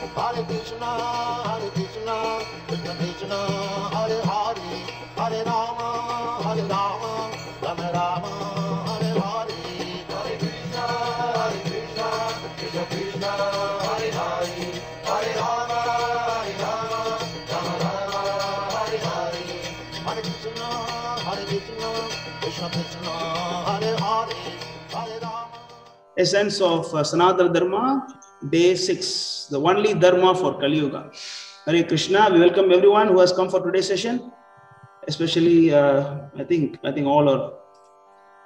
Hare Krishna, Krishna Krishna, Hare Hare, Hare Rama, Rama Rama, Hare Hare. Hare Krishna, Krishna Krishna, Hare Hare, Hare Rama, Rama Rama, Hare Hare. Hare Krishna, Krishna Krishna, Hare Hare, Hare Rama. Essence of Sanatana Dharma, day 6, the only Dharma for Kali Yuga. Hare Krishna, we welcome everyone who has come for today's session. Especially, I think all are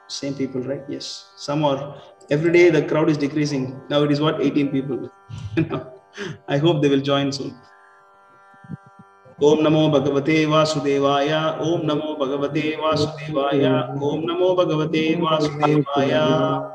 same people, right? Yes, some are. Every day the crowd is decreasing. Now it is what, 18 people. I hope they will join soon. Om Namo Bhagavate Vasudevaya. Om Namo Bhagavate Vasudevaya. Om Namo Bhagavate Vasudevaya.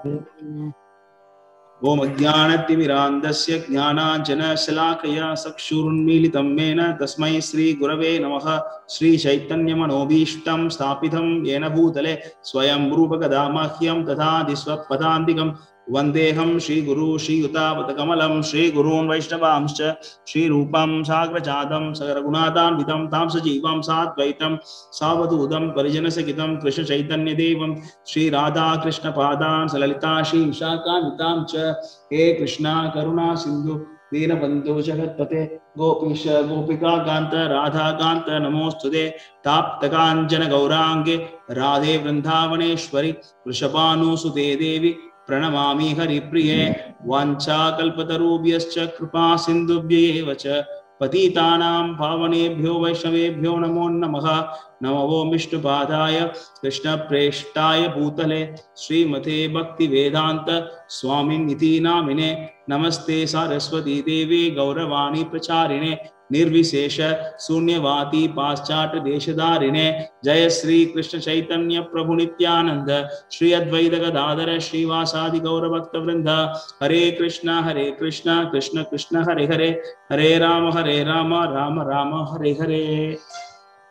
Om Ajnanatimirandasya Jnananjana Shalakaya Sakshurunmilitam Mena Tasmai Sri Gurave Namaha. Sri Chaitanya Manobhishtam Sthapitam Yena Bhutale Swayam Rupagadamahyam Tatha Disvapadantikam Vandeham Shri Guru Shri Yutavatakamalam Shri Gurun Vaishnavamscha Shri Rupam Sagrachadam Sagaragunadam Vitam Tam Sajivam Satvaitam Savadudam Parijanasakitam Krishna Chaitanya Devam Shri Radha Krishna Padan Salalita Shri Vishaka Vitam Cha He Krishna Karuna Sindhu Deenabandhu Jagatpate Gopisha Gopika Ganta Radha Ganta Namostude Taptakanjana Gaurange Radhe Vrindavaneshwari Vrishabhanu Sute Devi Pranamami Haripriye Vancha Kalpatarubhyascha Kripa Sindhubhya Vacha Patitanam Pavanebhyo Vaishnavebhyo Namo Namaha Namo Vishnupadaya Krishna Preshtaya Bhutale Srimate Bhakti Vedanta Swamin Iti Namine Namaste Saraswati Devi Gauravani Pracharine Nirvisesha Sunyavati Paschat Deshadarine Jaya Sri Krishna Chaitanya Prabhu Nityananda Sri Advaita Gadadhara Sri Vasadi Gauravakta Vrinda Hare Krishna Krishna Krishna Hare Hare Hare Rama Rama Rama Hare Hare.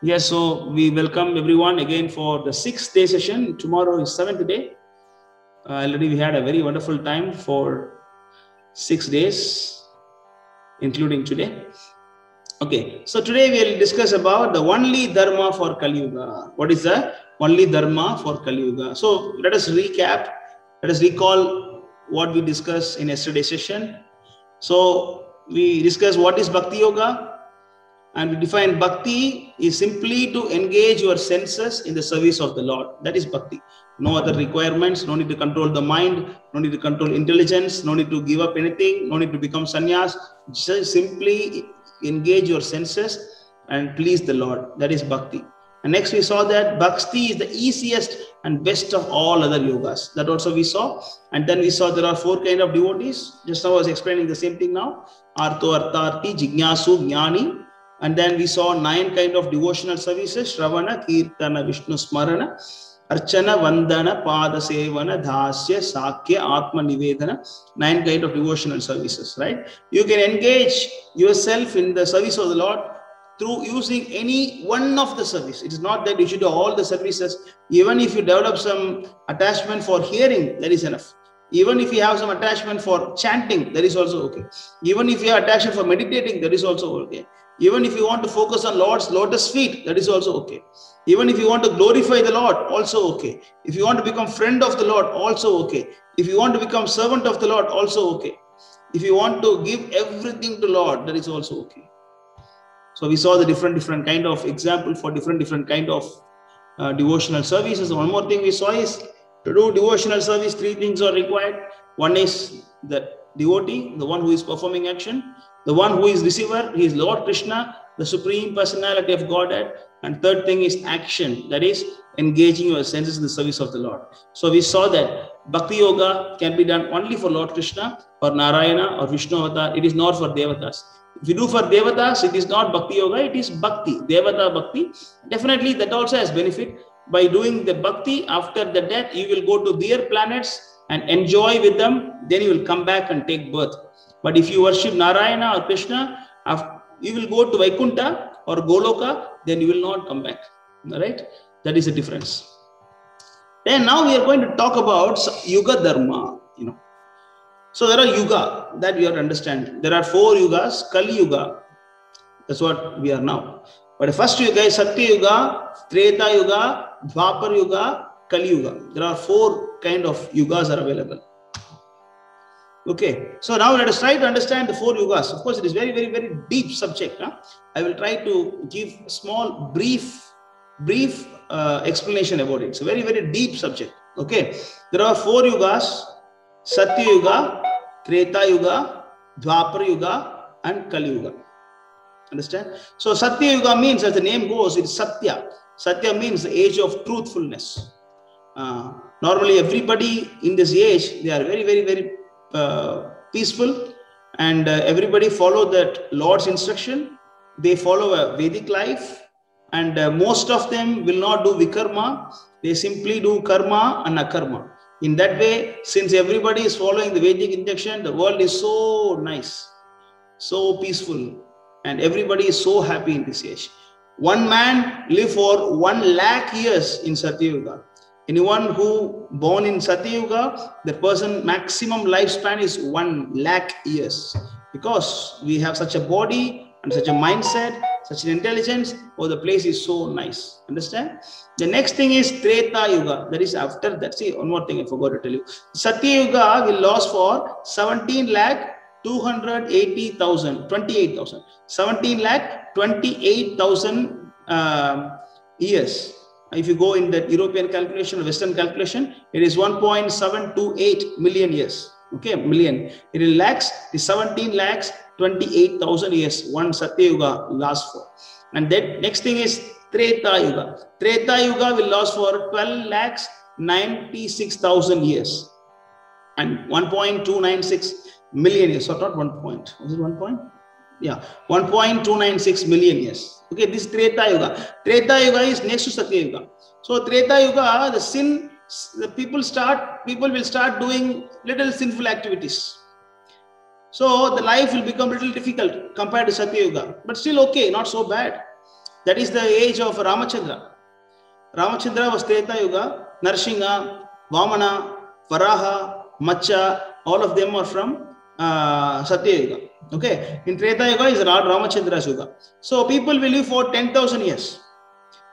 Yes, so we welcome everyone again for the 6th day session. Tomorrow is 7th day. Already we had a very wonderful time for 6 days, including today. Okay, so today we will discuss about the only Dharma for Kali Yuga. What is the only Dharma for Kali Yuga? So let us recap. Let us recall what we discussed in yesterday's session. So we discussed what is Bhakti Yoga. And we define Bhakti is simply to engage your senses in the service of the Lord. That is Bhakti. No other requirements, no need to control the mind, no need to control intelligence, no need to give up anything, no need to become sannyas. Just simply engage your senses and please the Lord. That is Bhakti. And next we saw that Bhakti is the easiest and best of all other yogas. That also we saw. And then we saw there are 4 kinds of devotees. Just now I was explaining the same thing now. Arto, Artharti, Jignasu, Jnani. And then we saw 9 kinds of devotional services: Shravana, Kirtana, Vishnu Smarana, Archana, Vandana, Pada Sevana, Dhasya, Sakya, Atma Nivedana. 9 kinds of devotional services, right? You can engage yourself in the service of the Lord through using any one of the service. It is not that you should do all the services. Even if you develop some attachment for hearing, that is enough. Even if you have some attachment for chanting, that is also okay. Even if you have attachment for meditating, that is also okay. Even if you want to focus on Lord's lotus feet, that is also okay. Even if you want to glorify the Lord, also okay. If you want to become friend of the Lord, also okay. If you want to become servant of the Lord, also okay. If you want to give everything to Lord, that is also okay. So we saw the different kind of example for different kind of devotional services. One more thing we saw is to do devotional service, 3 things are required. One is the devotee, the one who is performing action. The one who is receiver, he is Lord Krishna, the Supreme Personality of Godhead. And third thing is action, that is engaging your senses in the service of the Lord. So we saw that Bhakti Yoga can be done only for Lord Krishna or Narayana or Vishnu Avatar. It is not for Devatas. If you do for Devatas, it is not Bhakti Yoga, it is Bhakti, Devata Bhakti. Definitely that also has benefit. By doing the Bhakti after the death, you will go to their planets and enjoy with them. Then you will come back and take birth. But if you worship Narayana or Krishna, you will go to Vaikuntha or Goloka, then you will not come back. All right? That is the difference. Then now we are going to talk about Yuga Dharma. So there are yuga that we have to understand. There are 4 yugas. Kali Yuga, that's what we are now. But the first yuga is Satya Yuga, Treta Yuga, Dwapar Yuga, Kali Yuga. There are 4 kind of yugas are available. Okay, so now let us try to understand the 4 yugas. Of course, it is very, very, very deep subject. Huh? I will try to give a small, brief explanation about it. It's a very, very deep subject. Okay, there are 4 yugas: Satya Yuga, Treta Yuga, Dwapar Yuga, and Kali Yuga. Understand? So Satya Yuga means, as the name goes, it's Satya. Satya means the age of truthfulness. Normally, everybody in this age, they are very, very, very peaceful, and everybody follow that Lord's instruction. They follow a Vedic life, and most of them will not do vikarma. They simply do karma and akarma. In that way, since everybody is following the Vedic instruction, the world is so nice, so peaceful, and everybody is so happy in this age. One man live for 1 lakh years in Satya Yuga. Anyone who born in Satya Yuga, the person maximum lifespan is 1 lakh years, because we have such a body and such a mindset, such an intelligence. Oh, the place is so nice. Understand? The next thing is Treta Yuga. That is after that. See, one more thing I forgot to tell you. Satya Yuga will last for 17 lakh 280,000, 28,000, 17 lakh 28,000 years. If you go in the European calculation or Western calculation, it is 1.728 million years. Okay, million. It in lakhs, the 17 lakhs 28,000 years one Satya Yuga lasts for. And then next thing is Treta Yuga. Treta Yuga will last for 12 lakhs 96,000 years and 1.296 million years. So not 1 point. Was it 1 point? Yeah, 1.296 million years. Okay, this Treta Yuga. Treta Yuga is next to Satya Yuga. So Treta Yuga, the sin, the people will start doing little sinful activities. So the life will become little difficult compared to Satya Yuga, but still okay, not so bad. That is the age of Ramachandra. Ramachandra was Treta Yuga. Narsingha, Vamana, Varaha, Macha, all of them are from Satya Yuga. Okay, in Treta Yuga is Ramachandra's Yuga. So people will live for 10,000 years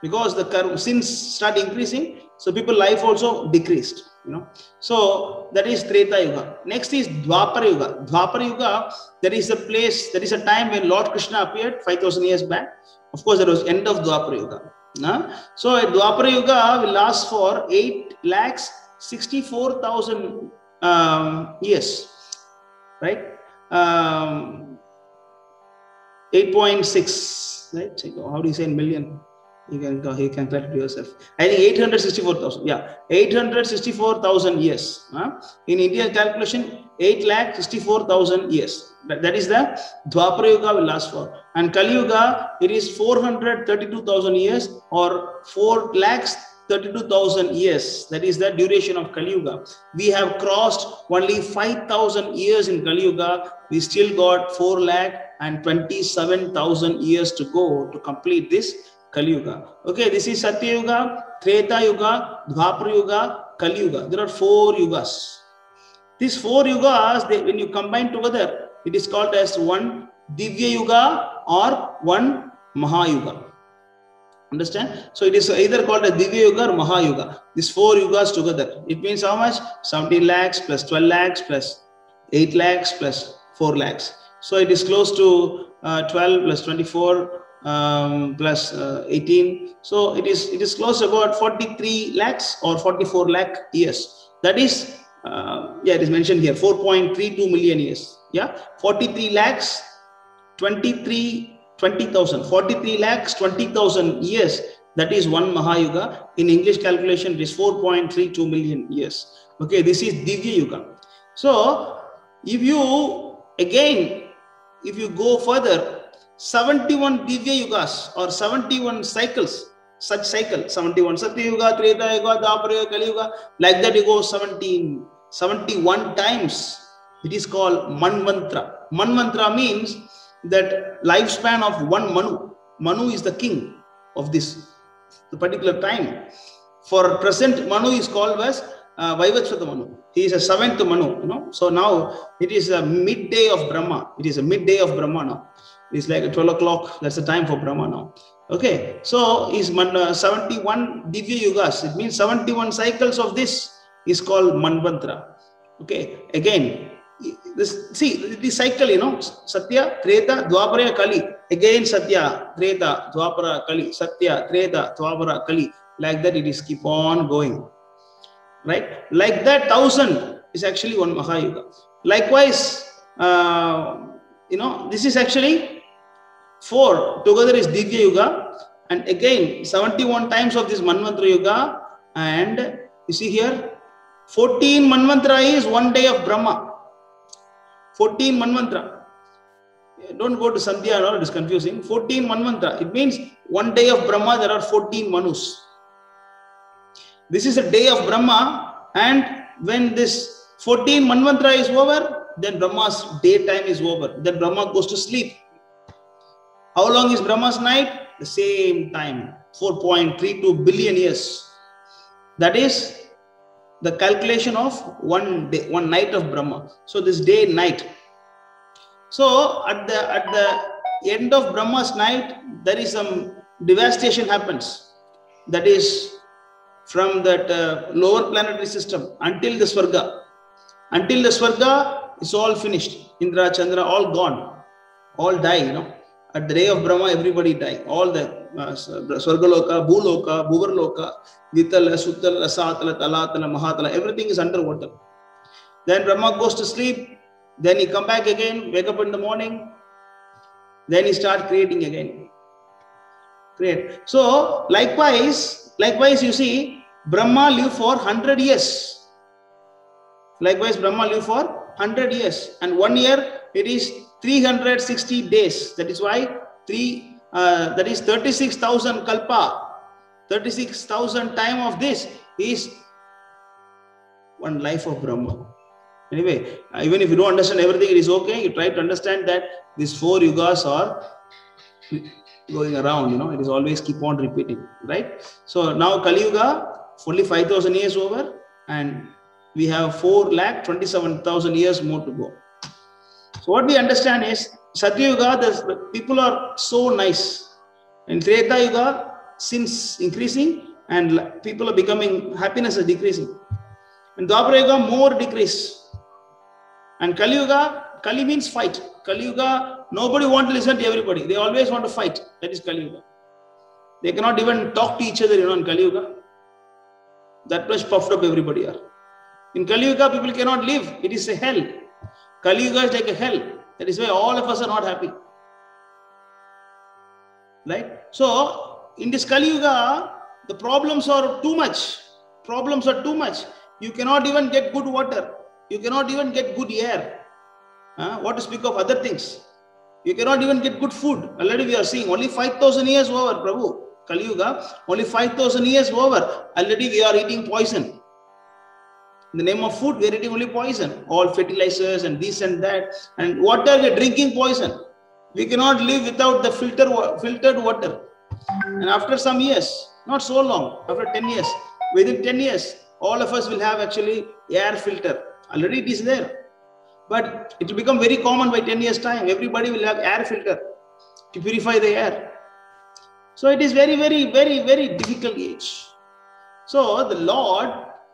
because the sins start increasing. So people life also decreased. So that is Treta Yuga. Next is Dwapar Yuga. Dwapar Yuga, there is a place, there is a time when Lord Krishna appeared 5,000 years back. Of course, that was end of Dwapar Yuga. So Dwapar Yuga will last for 8 lakhs 64,000 years, right? 8.6, right? How do you say in million? You can calculate yourself. I think 864,000. Yeah, 864,000 years. In Indian calculation, 8,64,000 years. That is the Dwapara Yuga will last for. And Kali Yuga, it is 432,000 years or 4,32,000 years. That is the duration of Kali Yuga. We have crossed only 5,000 years in Kali Yuga. We still got 4,27,000 years to go to complete this Kali Yuga. Okay, this is Satya Yuga, Treta Yuga, Dwapara Yuga, Kali Yuga. There are 4 yugas. These 4 yugas, when you combine together, it is called as one Divya Yuga or one Mahayuga. Understand? So it is either called as Divya Yuga or Mahayuga. These 4 yugas together. It means how much? 17 lakhs plus 12 lakhs plus 8 lakhs plus 4 lakhs. So it is close to 12 plus 24 plus 18. So it is close to about 43 lakhs or 44 lakh years. That is, it is mentioned here, 4.32 million years. Yeah, 43 lakhs 20,000. 43 lakhs 20,000 years. That is one Mahayuga. In English calculation, it is 4.32 million years. Okay, this is Divya Yuga. So if you go further, 71 Divya Yugas or 71 cycles, such cycle, 71 Satya Yuga, Treta Yuga, Dwapara Yuga, Kali Yuga, like that you go 71 times. It is called Manvantra. Manvantra means that lifespan of one Manu. Manu is the king of this particular time. For present, Manu is called as Vaivasvata Manu. He is a seventh Manu, you know. So now it is a midday of Brahma. It is a midday of Brahma now. It's like 12 o'clock. That's the time for Brahma now. Okay. So is 71 Divya Yugas. It means 71 cycles of this is called Manvantara. Okay. Again, the cycle, you know, Satya, Treta, Dwapara, Kali. Again Satya, Treta, Dwapara, Kali. Satya, Treta, Dwapara, Kali. Like that it is keep on going. Right? Like that 1000 is actually one Mahayuga. Likewise, you know, this is actually 4 together is Divya Yuga, and again 71 times of this Manvantara Yuga, and you see here 14 Manvantara is one day of Brahma. 14 Manvantara. Don't go to Sandhya, no, it is confusing. 14 Manvantara. It means one day of Brahma, there are 14 Manus. This is a day of Brahma, and when this 14 Manvantara is over, then Brahma's daytime is over. Then Brahma goes to sleep. How long is Brahma's night? The same time, 4.32 billion years. That is the calculation of one day, one night of Brahma. So this day, night. So at the end of Brahma's night, there is some devastation happens. That is from that lower planetary system until the Swarga. Until the Swarga, it's all finished. Indra, Chandra, all gone. All die, you know. At the day of Brahma, everybody die. All the Swargaloka, Bhuloka, Bhuvarloka, Vitala, Sutala, Satala, Talatala, Mahatala, everything is underwater. Then Brahma goes to sleep. Then he come back again, wake up in the morning. Then he start creating again. Create. So likewise, you see, Brahma lived for 100 years. Likewise, Brahma lived for 100 years. And 1 year, it is 360 days. That is why that is 36,000 kalpa. 36,000 time of this is one life of Brahma. Anyway, even if you don't understand everything, it is okay. You try to understand that these 4 yugas are going around, you know, it is always keep on repeating, right? So now Kali Yuga, only 5,000 years over, and we have 4,27,000 years more to go. So what we understand is, Satya Yuga, the people are so nice. In Treta Yuga, sins increasing, and people are becoming, happiness is decreasing. In Dwapara Yuga, more decrease. And Kali Yuga, Kali means fight. Kali Yuga, nobody wants to listen to everybody. They always want to fight. That is Kali Yuga. They cannot even talk to each other, you know, in Kali Yuga. That much puffed up everybody are. In Kali Yuga, people cannot live. It is a hell. Kali Yuga is like a hell. That is why all of us are not happy. Right? So, in this Kali Yuga, the problems are too much. Problems are too much. You cannot even get good water. You cannot even get good air. What to speak of other things? You cannot even get good food. Already we are seeing only 5,000 years over, Prabhu. Kali Yuga, only 5,000 years over. Already we are eating poison. In the name of food, we are eating only poison. All fertilizers and this and that. And water, we are drinking poison. We cannot live without the filtered water. And after some years, not so long, after 10 years, within 10 years, all of us will have actually air filter. Already it is there. But it will become very common by 10 years time. Everybody will have air filter to purify the air. So it is very, very, very, very difficult age. So the Lord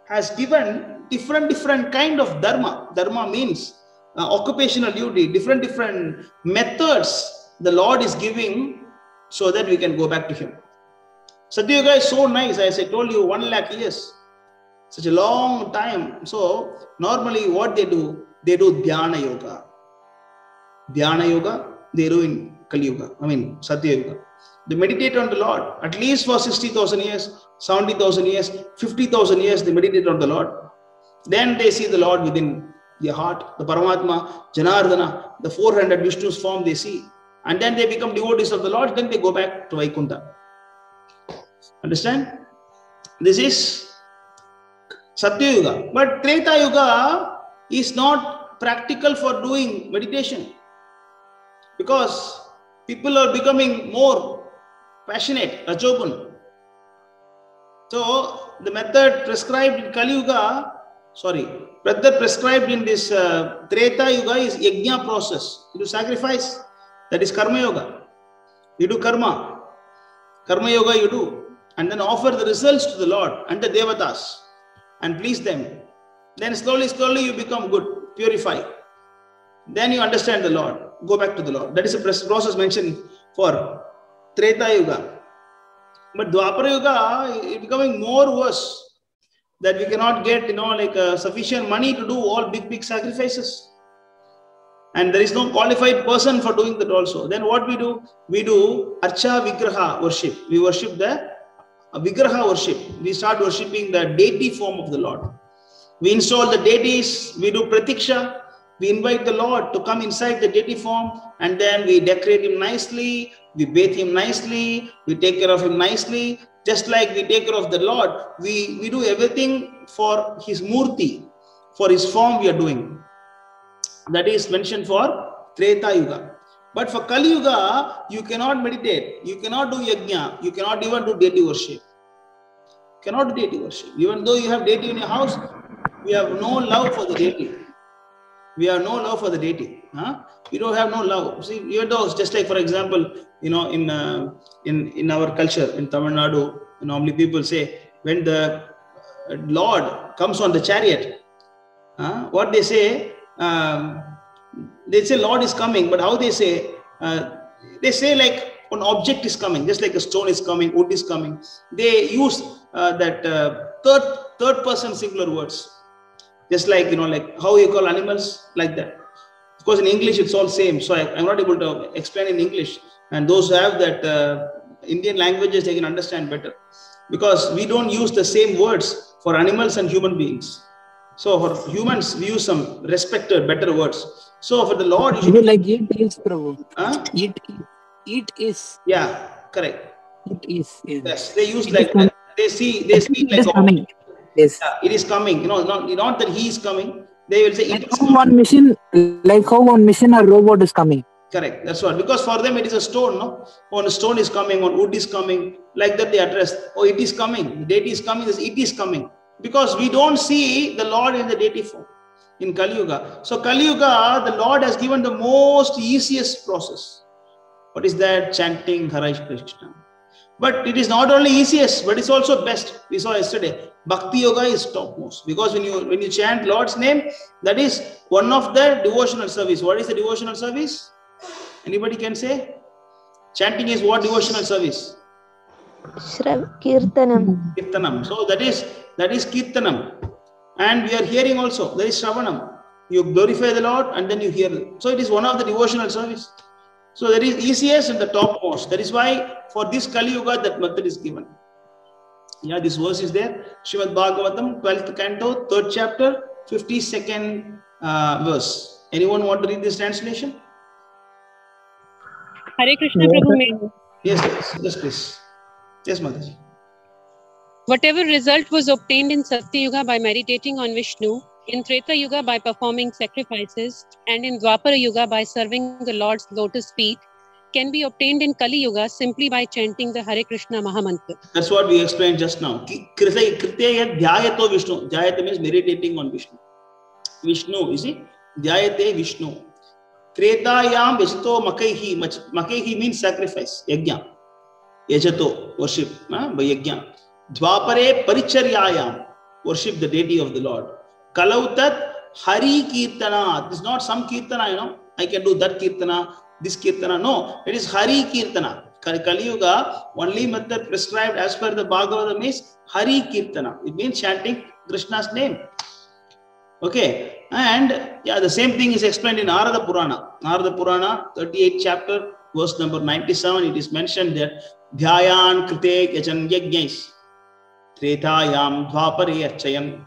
has given different kind of dharma. Dharma means occupational duty, different methods the Lord is giving so that we can go back to Him. Satya Yuga is so nice. As I told you, 1 lakh years. Such a long time. So normally what they do Dhyana Yoga. Dhyana Yoga, they do in Kali Yuga. Satya Yuga. They meditate on the Lord. At least for 60,000 years, 70,000 years, 50,000 years, they meditate on the Lord. Then they see the Lord within their heart, the Paramatma, Janardana, the 400 Vishnu's form they see. And then they become devotees of the Lord. Then they go back to Vaikuntha. Understand? This is Satya Yuga. But Treta Yuga is not practical for doing meditation, because people are becoming more passionate, Rajogun. So the method prescribed in Kali Yuga Sorry, Brother prescribed in this Treta Yuga is Yajna process. You do sacrifice. That is Karma Yoga. You do karma. Karma Yoga you do. And then offer the results to the Lord and the Devatas and please them. Then slowly you become good, purify. Then you understand the Lord. Go back to the Lord. That is a process mentioned for Treta Yuga. But Dwapara Yuga is becoming more worse. That we cannot get, sufficient money to do all big sacrifices. And there is no qualified person for doing that also. Then what we do? We do Archa Vigraha worship. We worship the Vigraha worship. We start worshipping the deity form of the Lord. We install the deities. We do Pratiksha. We invite the Lord to come inside the deity form. And then we decorate him nicely. We bathe him nicely. We take care of him nicely. Just like we take care of the Lord, we do everything for his murti, for his form we are doing. That is mentioned for Treta Yuga. But for Kali Yuga, you cannot meditate, you cannot do yajna, you cannot even do deity worship. Cannot do deity worship. Even though you have deity in your house, we have no love for the deity. We have no love for the deity. We don't have no love. See, even though it's just like, for example, in our culture, in Tamil Nadu, normally people say, when the Lord comes on the chariot, what they say Lord is coming, but how they say like an object is coming, just like a stone is coming, wood is coming. They use that third person singular words. Just like, like how you call animals, like that. Of course, in English, it's all same. So I'm not able to explain in English. And those who have that Indian languages, they can understand better. Because we don't use the same words for animals and human beings. So for humans, we use some respected, better words. So for the Lord, you should... like it is, Prabhu. It is. Yeah, correct. It is. Yes, they use like that. They see like coming. Yes. Yeah, it is coming. Not that he is coming. They will say like it is coming. Like how one machine or robot is coming. Correct. That's what. Because for them it is a stone, no? When a stone is coming, when wood is coming, like that they address. Oh, it is coming. The deity is coming. It is coming. Because we don't see the Lord in the deity form in Kali Yuga. So Kali Yuga, the Lord has given the most easiest process. What is that? Chanting Hare Krishna. But it is not only easiest, but it's also best. We saw yesterday. Bhakti Yoga is topmost. Because when you chant Lord's name, that is one of the devotional service. What is the devotional service? Anybody can say? Chanting is what devotional service? Kirtanam. Kirtanam. So that is Kirtanam. And we are hearing also. That is Shravanam. You glorify the Lord and then you hear. So it is one of the devotional service. So that is easiest and the topmost. That is why for this Kali Yuga that method is given. Yeah, this verse is there. Srimad Bhagavatam, 12th canto, 3rd chapter, 52nd verse. Anyone want to read this translation? Hare Krishna, Prabhu. Yes, please. Yes, Mataji. Whatever result was obtained in Satya Yuga by meditating on Vishnu, in Treta Yuga by performing sacrifices, and in Dwapara Yuga by serving the Lord's lotus feet, can be obtained in Kali Yuga simply by chanting the Hare Krishna Mahamantra. That's what we explained just now. Kriteya dhyayato Vishnu. Dhyayate means meditating on Vishnu. Vishnu, you see? Dhyayate Vishnu. Tretayam Vishto Makaihi. Makaihi means sacrifice. Yajna. Yajato, worship. By Yajna. Dwapare Paricharyayam. Worship the deity of the Lord. Kalautat Hari Kirtana. This is not some Kirtana, I can do that Kirtana, this Kirtana. No, it is Hari Kirtana. Kali Yuga, only method prescribed as per the Bhagavatam is Hari Kirtana. It means chanting Krishna's name. Okay. And yeah, the same thing is explained in Narada Purana. Narada Purana, 38th chapter, verse number 97. It is mentioned that Dhyayan Krite Yajan Yajnais Tretayam Dvapare Archayan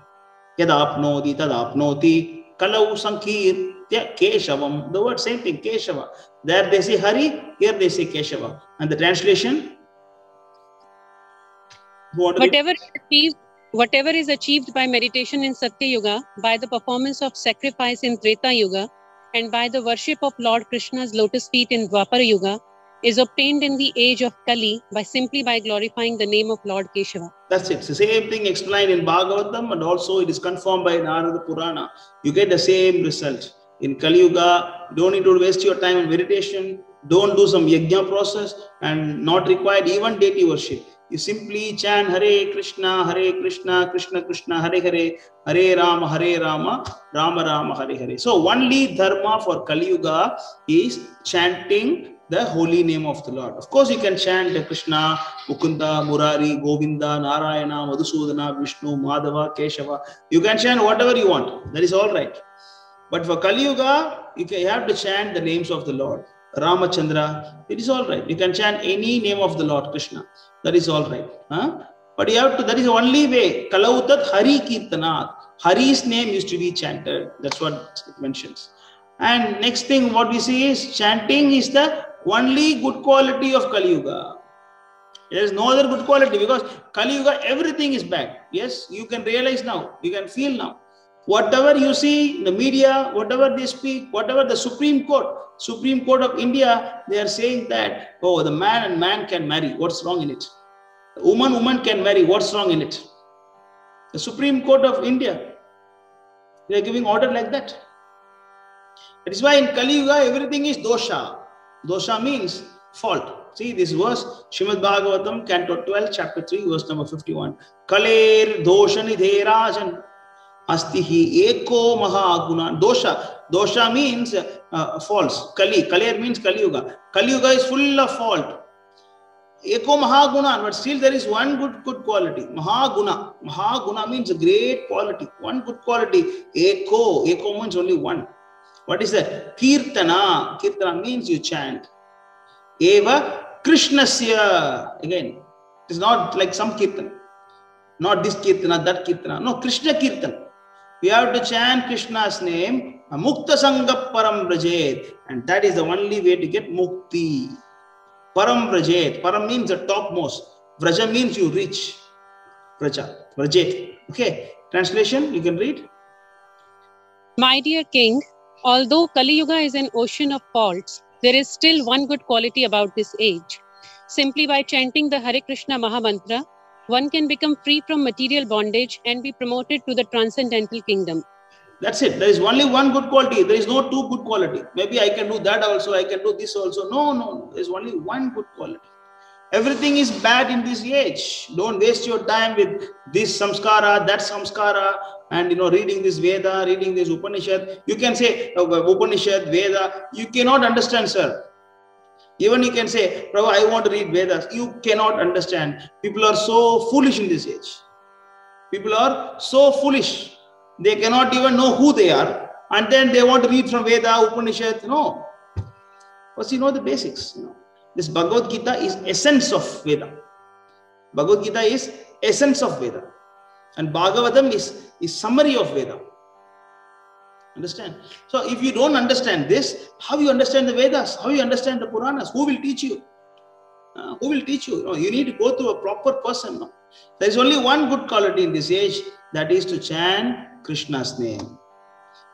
Yadapnoti Tadapnoti Kalau Sankirtya Keshavam. The word same thing, Keshava. There they say Hari, here they say Keshava. And the translation? Whatever is achieved by meditation in Satya Yuga, by the performance of sacrifice in Treta Yuga, and by the worship of Lord Krishna's lotus feet in Dwapara Yuga, is obtained in the age of Kali by glorifying the name of Lord Keshava. That's it. It's the same thing explained in Bhagavatam, and also it is confirmed by Narada Purana. You get the same result. In Kali Yuga, you don't need to waste your time in meditation. Don't do some yajna process, and not required even deity worship. You simply chant Hare Krishna, Krishna Krishna, Hare Hare, Hare Rama, Rama Rama, Hare Hare. So only dharma for Kali Yuga is chanting the holy name of the Lord. Of course, you can chant Krishna, Mukunda, Murari, Govinda, Narayana, Madhusudana, Vishnu, Madhava, Keshava. You can chant whatever you want. That is all right. But for Kali Yuga, you have to chant the names of the Lord. Ramachandra, it is all right. You can chant any name of the Lord Krishna. That is all right. But you have to, that is the only way. Kalautat Hari Kirtanat. Hari's name used to be chanted. That's what it mentions. And next thing what we see is chanting is the only good quality of Kali Yuga. There is no other good quality, because Kali Yuga, everything is bad. Yes, you can realize now, you can feel now. Whatever you see in the media, whatever they speak, whatever the Supreme Court of India, they are saying that, oh, the man and man can marry. What's wrong in it? The woman can marry. What's wrong in it? The Supreme Court of India, they are giving order like that. That is why in Kali Yuga, everything is dosha. Dosha means fault. See this verse, Srimad Bhagavatam, Canto 12, Chapter 3, verse number 51. Kaler dosha nidhe rajan astihi eko mahaguna. Dosha means false. Kaler means Kali Yuga. Kali Yuga is full of fault. Eko mahaguna, but still there is one good quality. Mahaguna means a great quality. One good quality. Eko means only one. What is that? Kirtana. Kirtana means you chant. Eva Krishnasya. Again, it is not like some Kirtan. Not this Kirtana, that Kirtana. No, Krishna Kirtan. We have to chant Krishna's name. Mukta Sangha Param Brajet. And that is the only way to get Mukti. Param Brajet. Param means the topmost. Vraja means you reach. Brajet. Okay. Translation, you can read. My dear king, although Kali Yuga is an ocean of faults, there is still one good quality about this age. Simply by chanting the Hare Krishna Mahamantra, one can become free from material bondage and be promoted to the transcendental kingdom. That's it. There is only one good quality. There is no two good quality. Maybe I can do that also. I can do this also. No. There is only one good quality. Everything is bad in this age. Don't waste your time with this samskara, that samskara, and reading this Veda, reading this Upanishad. You can say Upanishad, Veda. You cannot understand, sir. Even you can say, Prabhu, I want to read Vedas. You cannot understand. People are so foolish in this age. People are so foolish. They cannot even know who they are. And then they want to read from Veda, Upanishad. No. First, the basics. This Bhagavad Gita is essence of Veda. Bhagavad Gita is essence of Veda. And Bhagavatam is summary of Veda. Understand? So if you don't understand this, how you understand the Vedas? How you understand the Puranas? Who will teach you? Who will teach you? You need to go to a proper person. No? There is only one good quality in this age, that is to chant Krishna's name.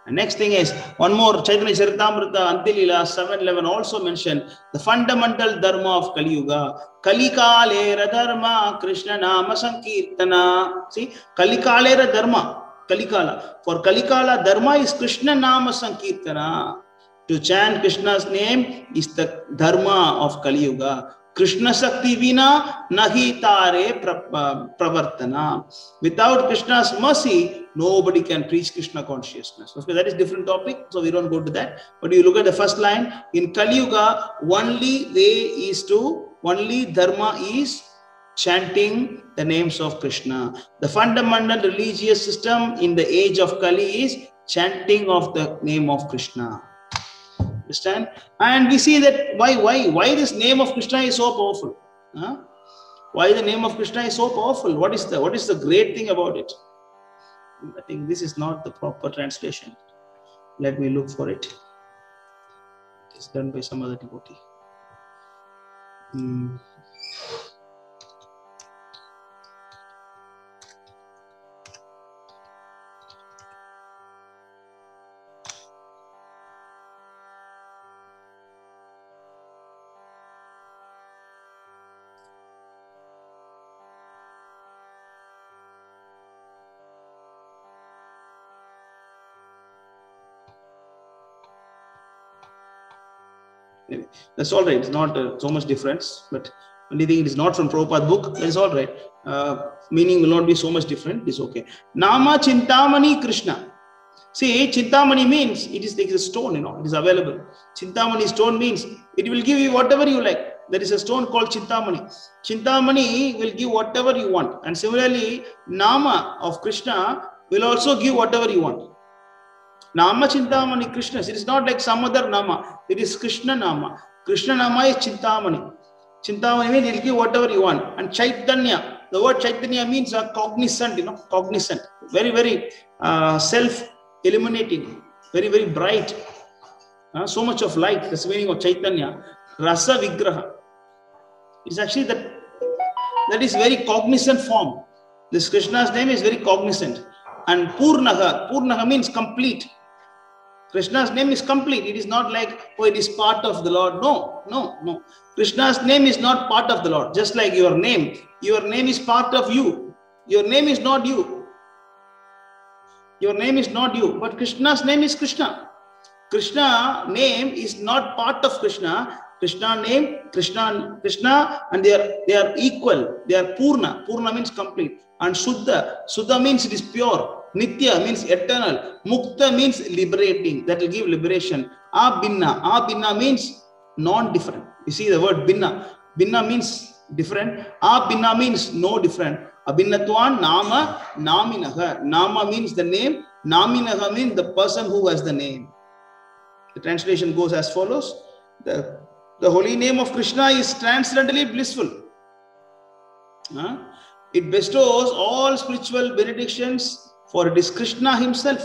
And next thing is, one more, Chaitanya Charitamrita, Antilila 7:11 also mentioned the fundamental dharma of Kali Yuga. Kalikalera dharma, Krishna nama sankirtana. See, Kalikalera dharma, Kalikala. For Kalikala, dharma is Krishna nama sankirtana. To chant Krishna's name is the dharma of Kali Yuga. Krishna Sakti Vina Nahi Tare Pravartana. Without Krishna's mercy, nobody can preach Krishna consciousness. Okay, that is different topic, so we don't go to that. But you look at the first line, in Kali Yuga, only dharma is chanting the names of Krishna. The fundamental religious system in the age of Kali is chanting of the name of Krishna. Understand? And we see that why this name of Krishna is so powerful. Why the name of Krishna is so powerful? What is the great thing about it? I think this is not the proper translation. Let me look for it. It is done by some other devotee. Maybe. That's all right. It's not so much difference, but when you think it is not from Prabhupada book, that's all right. Meaning will not be so much different. It's okay. Nama Chintamani Krishna. See, Chintamani means it is like a stone, it is available. Chintamani stone means it will give you whatever you like. There is a stone called Chintamani. Chintamani will give whatever you want. And similarly, Nama of Krishna will also give whatever you want. Nama Chintamani Krishna. It is not like some other Nama. It is Krishna Nama. Krishna Nama is Chintamani. Chintamani means it will give whatever you want. And Chaitanya, the word Chaitanya means a cognizant, cognizant. Very, very self-illuminating. Very, very bright. So much of light. That's the meaning of Chaitanya. Rasa Vigraha. It's actually that is very cognizant form. This Krishna's name is very cognizant. And Purnaha means complete. Krishna's name is complete. It is not like, oh, it is part of the Lord. No. Krishna's name is not part of the Lord. Just like your name is part of you. Your name is not you. Your name is not you. But Krishna's name is Krishna. Krishna name is not part of Krishna. Krishna name, Krishna, and they are equal. They are Purna. Purna means complete. And Shuddha means it is pure. Nitya means eternal. Mukta means liberating. That will give liberation. Abhinna means non-different. You see the word Binna. Binna means different. Abhinna means no different. Abhinnatvan Nama Naminaha. Nama means the name. Naminaha means the person who has the name. The translation goes as follows. The holy name of Krishna is transcendently blissful. It bestows all spiritual benedictions, for it is Krishna himself.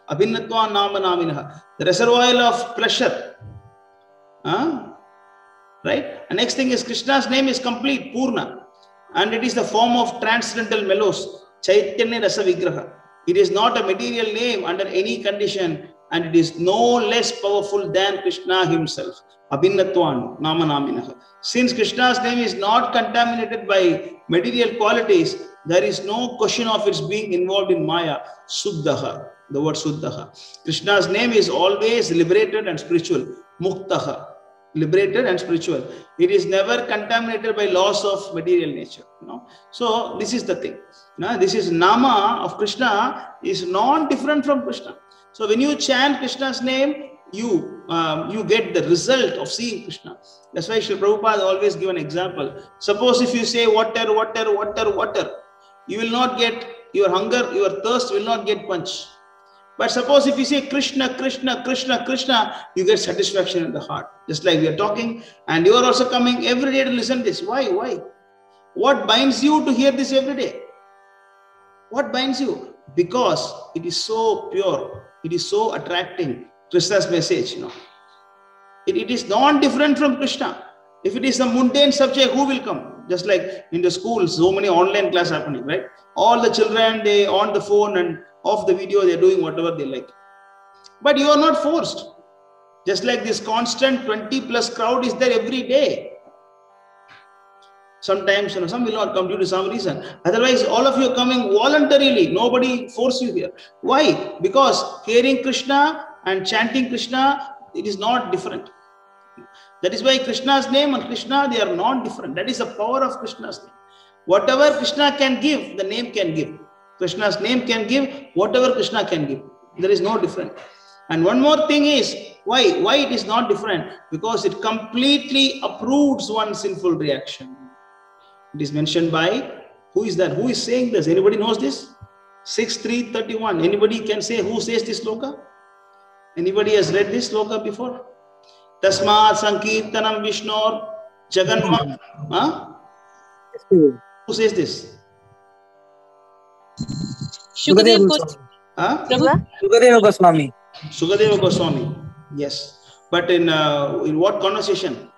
Abhinnatva Nama Naminaha. The reservoir of pleasure. Right? And next thing is Krishna's name is complete, Purna. And it is the form of transcendental melos. Chaitanya Rasa Vigraha. It is not a material name under any condition. And it is no less powerful than Krishna himself. Abhinnatvan Nama Naminaha. Since Krishna's name is not contaminated by material qualities, there is no question of its being involved in Maya. Suddhaha. The word Suddhaha. Krishna's name is always liberated and spiritual. Muktaha. Liberated and spiritual. It is never contaminated by laws of material nature. So this is the thing. This is Nama of Krishna is non-different from Krishna. So when you chant Krishna's name, you get the result of seeing Krishna. That's why Srila Prabhupada always give an example. Suppose if you say water, you will not get your hunger, your thirst will not get quenched. But suppose if you say Krishna, Krishna, Krishna, Krishna, you get satisfaction in the heart. Just like we are talking, and you are also coming every day to listen to this. Why? What binds you to hear this every day? What binds you? Because it is so pure. It is so attracting. Krishna's message, It is non-different from Krishna. If it is a mundane subject, who will come? Just like in the schools, so many online class happening, right? All the children, they on the phone and off the video, they are doing whatever they like. But you are not forced. Just like this constant 20+ crowd is there every day. Sometimes, some will not come due to some reason. Otherwise, all of you are coming voluntarily. Nobody force you here. Why? Because hearing Krishna and chanting Krishna, it is not different. That is why Krishna's name and Krishna, they are not different. That is the power of Krishna's name. Whatever Krishna can give, the name can give. Krishna's name can give whatever Krishna can give. There is no different. And one more thing is, why it is not different? Because it completely uproots one sinful reaction. It is mentioned by, who is that? Who is saying this? Anybody knows this? 6.3.31. Anybody can say who says this sloka? Anybody has read this sloka before? Tasmat Sankirtanam Vishnor Jaganma. Who says this? Shukadeva Goswami. Sukadeva Goswami. Yes. But in what conversation?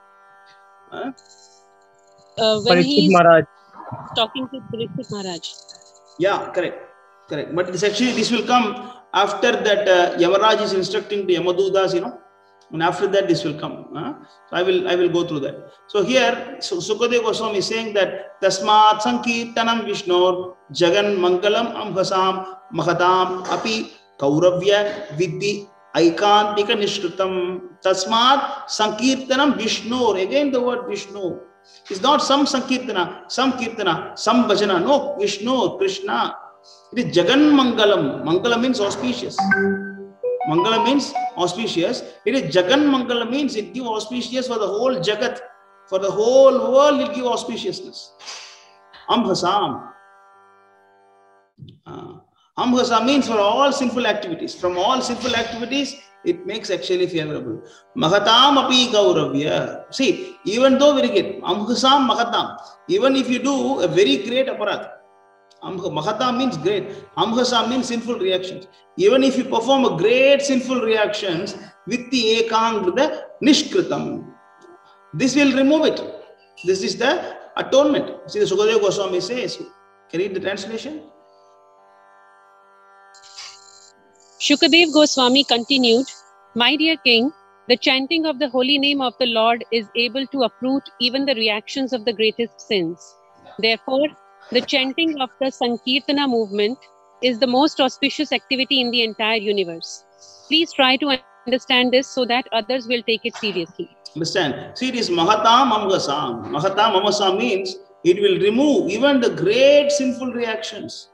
When he is talking to Parikshit Maharaj. Yeah, correct. But this will come after that. Yamaraj is instructing the Yamadudas, and after that this will come. So I will go through that. So here, Sukadeva Goswami is saying that Tasmat Sankirtanam Vishnor Jagan Mangalam Amhasam Mahatam Api Kauravya Vidhi Aikantika Nishkritam. Tasmat Sankirtanam Vishnu. Again the word Vishnu. It's not some Sankirtana, some Kirtana, some Bhajana. No, Vishnu, Krishna. It is Jagan Mangalam. Mangalam means auspicious. Mangala means auspicious. It is Jagan Mangala means it gives auspicious for the whole Jagat. For the whole world it gives auspiciousness. Ambhasam. Ambhasa means for all sinful activities. From all sinful activities, it makes actually favorable. Mahatam api gauravya. See, even though very good, Ambhasam Mahatam. Even if you do a very great aparat, Mahatam means great. Ambhasa means sinful reactions. Even if you perform a great sinful reactions with the ekang, with the nishkritam, this will remove it. This is the atonement. See, the Sukadeva Goswami says, can you read the translation? Shukadev Goswami continued, "My dear king, the chanting of the holy name of the Lord is able to uproot even the reactions of the greatest sins. Therefore, the chanting of the Sankirtana movement is the most auspicious activity in the entire universe. Please try to understand this so that others will take it seriously." Understand? See, it is Mahatam Amgasam. Mahatam Amgasam means it will remove even the great sinful reactions.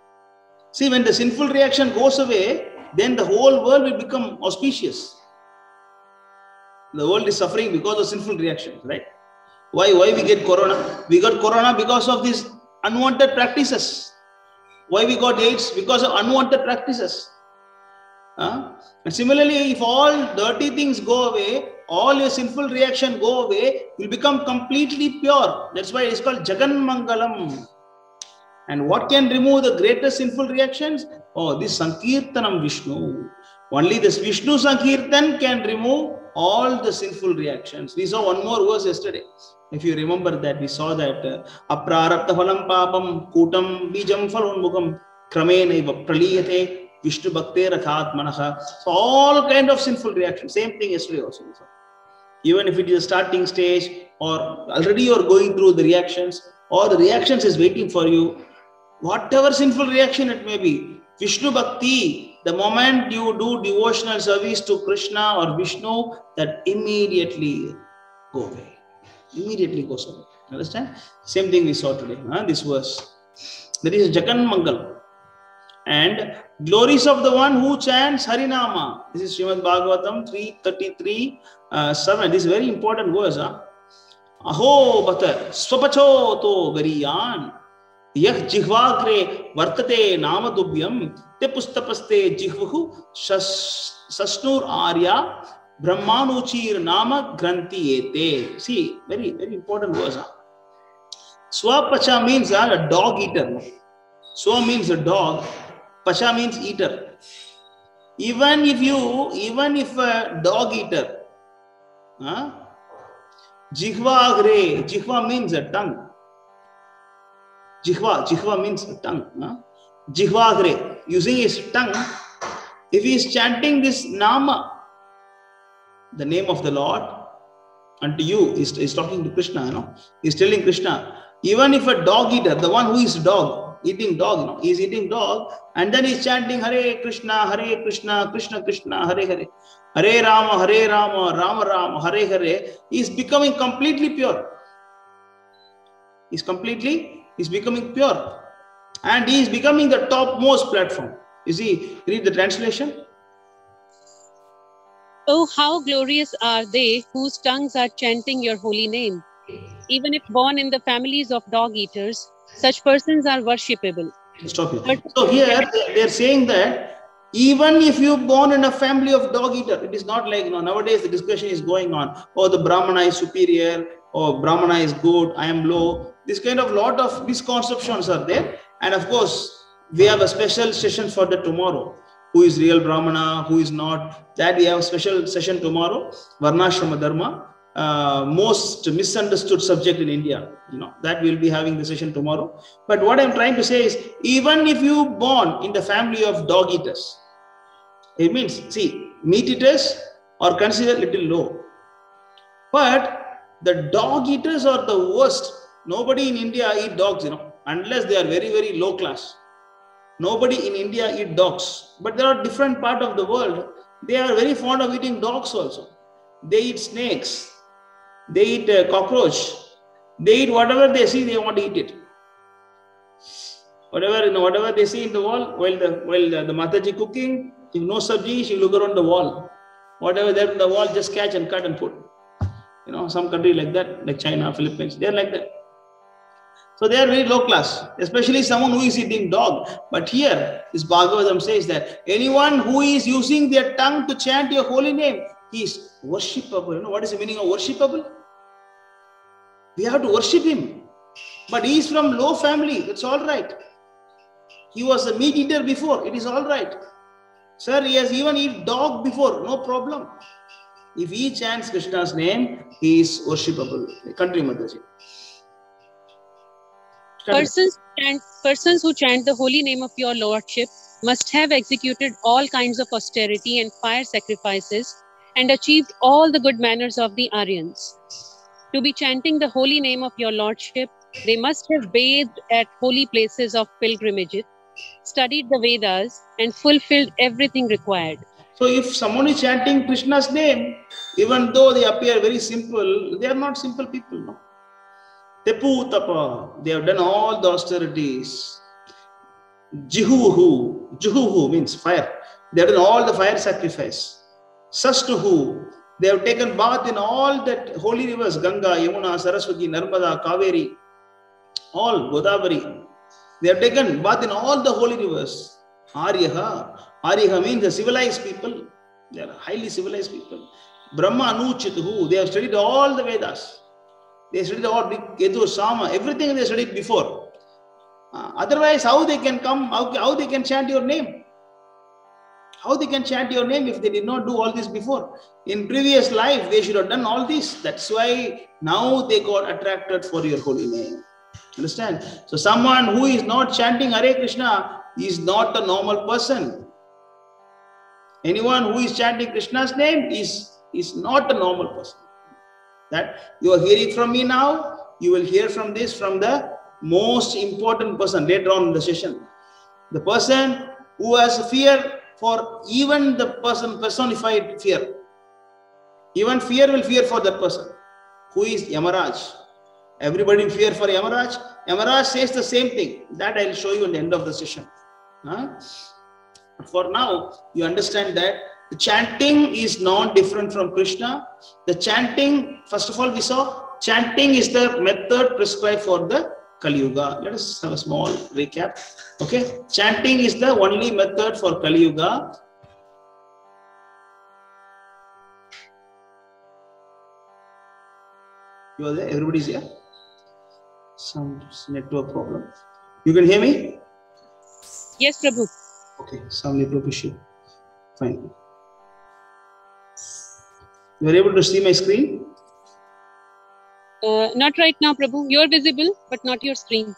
See, when the sinful reaction goes away, then the whole world will become auspicious. The world is suffering because of sinful reactions, right? Why we get corona? We got corona because of these unwanted practices. Why we got AIDS? Because of unwanted practices. And similarly, if all dirty things go away, all your sinful reaction go away, you will become completely pure. That's why it's called Jagan Mangalam. And what can remove the greatest sinful reactions? Oh, this Sankirtanam Vishnu. Only this Vishnu Sankirtan can remove all the sinful reactions. We saw one more verse yesterday. If you remember that, we saw that Aprarabdha phalam papam kutam bijam phalonmukam kramena praliyate Vishnu bhakte rakhatmanaha. So all kind of sinful reactions. Same thing yesterday also. Even if it is a starting stage or already you are going through the reactions or the reactions is waiting for you, whatever sinful reaction it may be, Vishnu Bhakti, the moment you do devotional service to Krishna or Vishnu, that immediately go away. Immediately goes away. Understand? Same thing we saw today, this verse. That is Jagan Mangal. And glories of the one who chants Harinama. This is Srimad Bhagavatam 3:33-7. This is very important verse. Aho bata swapacho to gariyan. Yah jihvagre vartate namadubhyam te pustapaste jihvahu sasnur arya brahmanuchir nama granti ete. See, very, very important verse. Swapacha means a dog eater. Swa means a dog. Pacha means eater. Even if a dog eater, jihvagre, jihva means a tongue. Jihva means a tongue. Jihvagre, using his tongue, if he is chanting this nama, the name of the Lord, unto you, he's talking to Krishna, he's telling Krishna, even if a dog eater, the one who is eating dog, he's eating dog, and then he's chanting Hare Krishna, Krishna Krishna, Hare Hare, Hare Rama, Rama Rama, Hare Hare, he's becoming completely pure. He's becoming pure. And he is becoming the topmost platform. You see, read the translation. Oh, how glorious are they whose tongues are chanting your holy name. Even if born in the families of dog eaters, such persons are worshipable. Stop here. So here they are saying that even if you born in a family of dog eater, it is not like, nowadays the discussion is going on. Oh, the Brahmana is superior. Oh, Brahmana is good. I am low. This kind of lot of misconceptions are there. And of course, we have a special session for that tomorrow. Who is real Brahmana, who is not. That we have a special session tomorrow. Varnashrama Dharma. Most misunderstood subject in India, that we'll be having the session tomorrow. But what I'm trying to say is, even if you born in the family of dog eaters, it means, see, meat eaters are considered little low, but the dog eaters are the worst. Nobody in India eat dogs, unless they are very, very low class. Nobody in India eat dogs, but there are different parts of the world They are very fond of eating dogs also. They eat snakes. They eat cockroach. They eat whatever they see, they want to eat it. Whatever they see in the wall, while the Mataji cooking, if no sabji, she look around the wall. Whatever there in the wall, just catch and cut and put. Some country like that, like China, Philippines, they are like that. So they are very low class, especially someone who is eating dog. But here, this Bhagavatam says that anyone who is using their tongue to chant your holy name, he is worshipable. What is the meaning of worshipable? We have to worship him. But he is from low family. It's all right. He was a meat eater before. It is all right. Sir, he has even eaten dog before. No problem. If he chants Krishna's name, he is worshipable. Country Mataji. Persons who chant the holy name of your Lordship must have executed all kinds of austerity and fire sacrifices and achieved all the good manners of the Aryans. To be chanting the holy name of your Lordship, they must have bathed at holy places of pilgrimage, studied the Vedas, and fulfilled everything required. So if someone is chanting Krishna's name, even though they appear very simple, they are not simple people, no? Tepu tapa, they have done all the austerities. Juhuhu means fire. They have done all the fire sacrifice. Sastuhu, they have taken bath in all that holy rivers, Ganga, Yamuna, Saraswati, Narmada, Kaveri, all Godavari. They have taken bath in all the holy rivers. Aryaha means the civilized people. They are highly civilized people. Brahma Anuchituhu, they have studied all the Vedas. They studied all Ketu, Sama, everything they studied before. Otherwise, how they can come, how they can chant your name? How they can chant your name if they did not do all this before? In previous life, they should have done all this. That's why now they got attracted for your holy name. Understand? So someone who is not chanting Hare Krishna is not a normal person. Anyone who is chanting Krishna's name is not a normal person. That you are hearing from me now, you will hear from this from the most important person later on in the session. The person who has fear for even the person personified fear. Even fear will fear for that person. Who is Yamaraj? Everybody will fear for Yamaraj. Yamaraj says the same thing. That I will show you in the end of the session. For now, you understand that the chanting is not different from Krishna. The chanting, first of all, we saw chanting is the method prescribed for the Kali Yuga. Let us have a small recap. Okay, chanting is the only method for Kali Yuga. You are there? Everybody's here? Some network problem. You can hear me? Yes, Prabhu. Okay, some network issue. Fine. You are able to see my screen? Not right now, Prabhu. You are visible, but not your screen.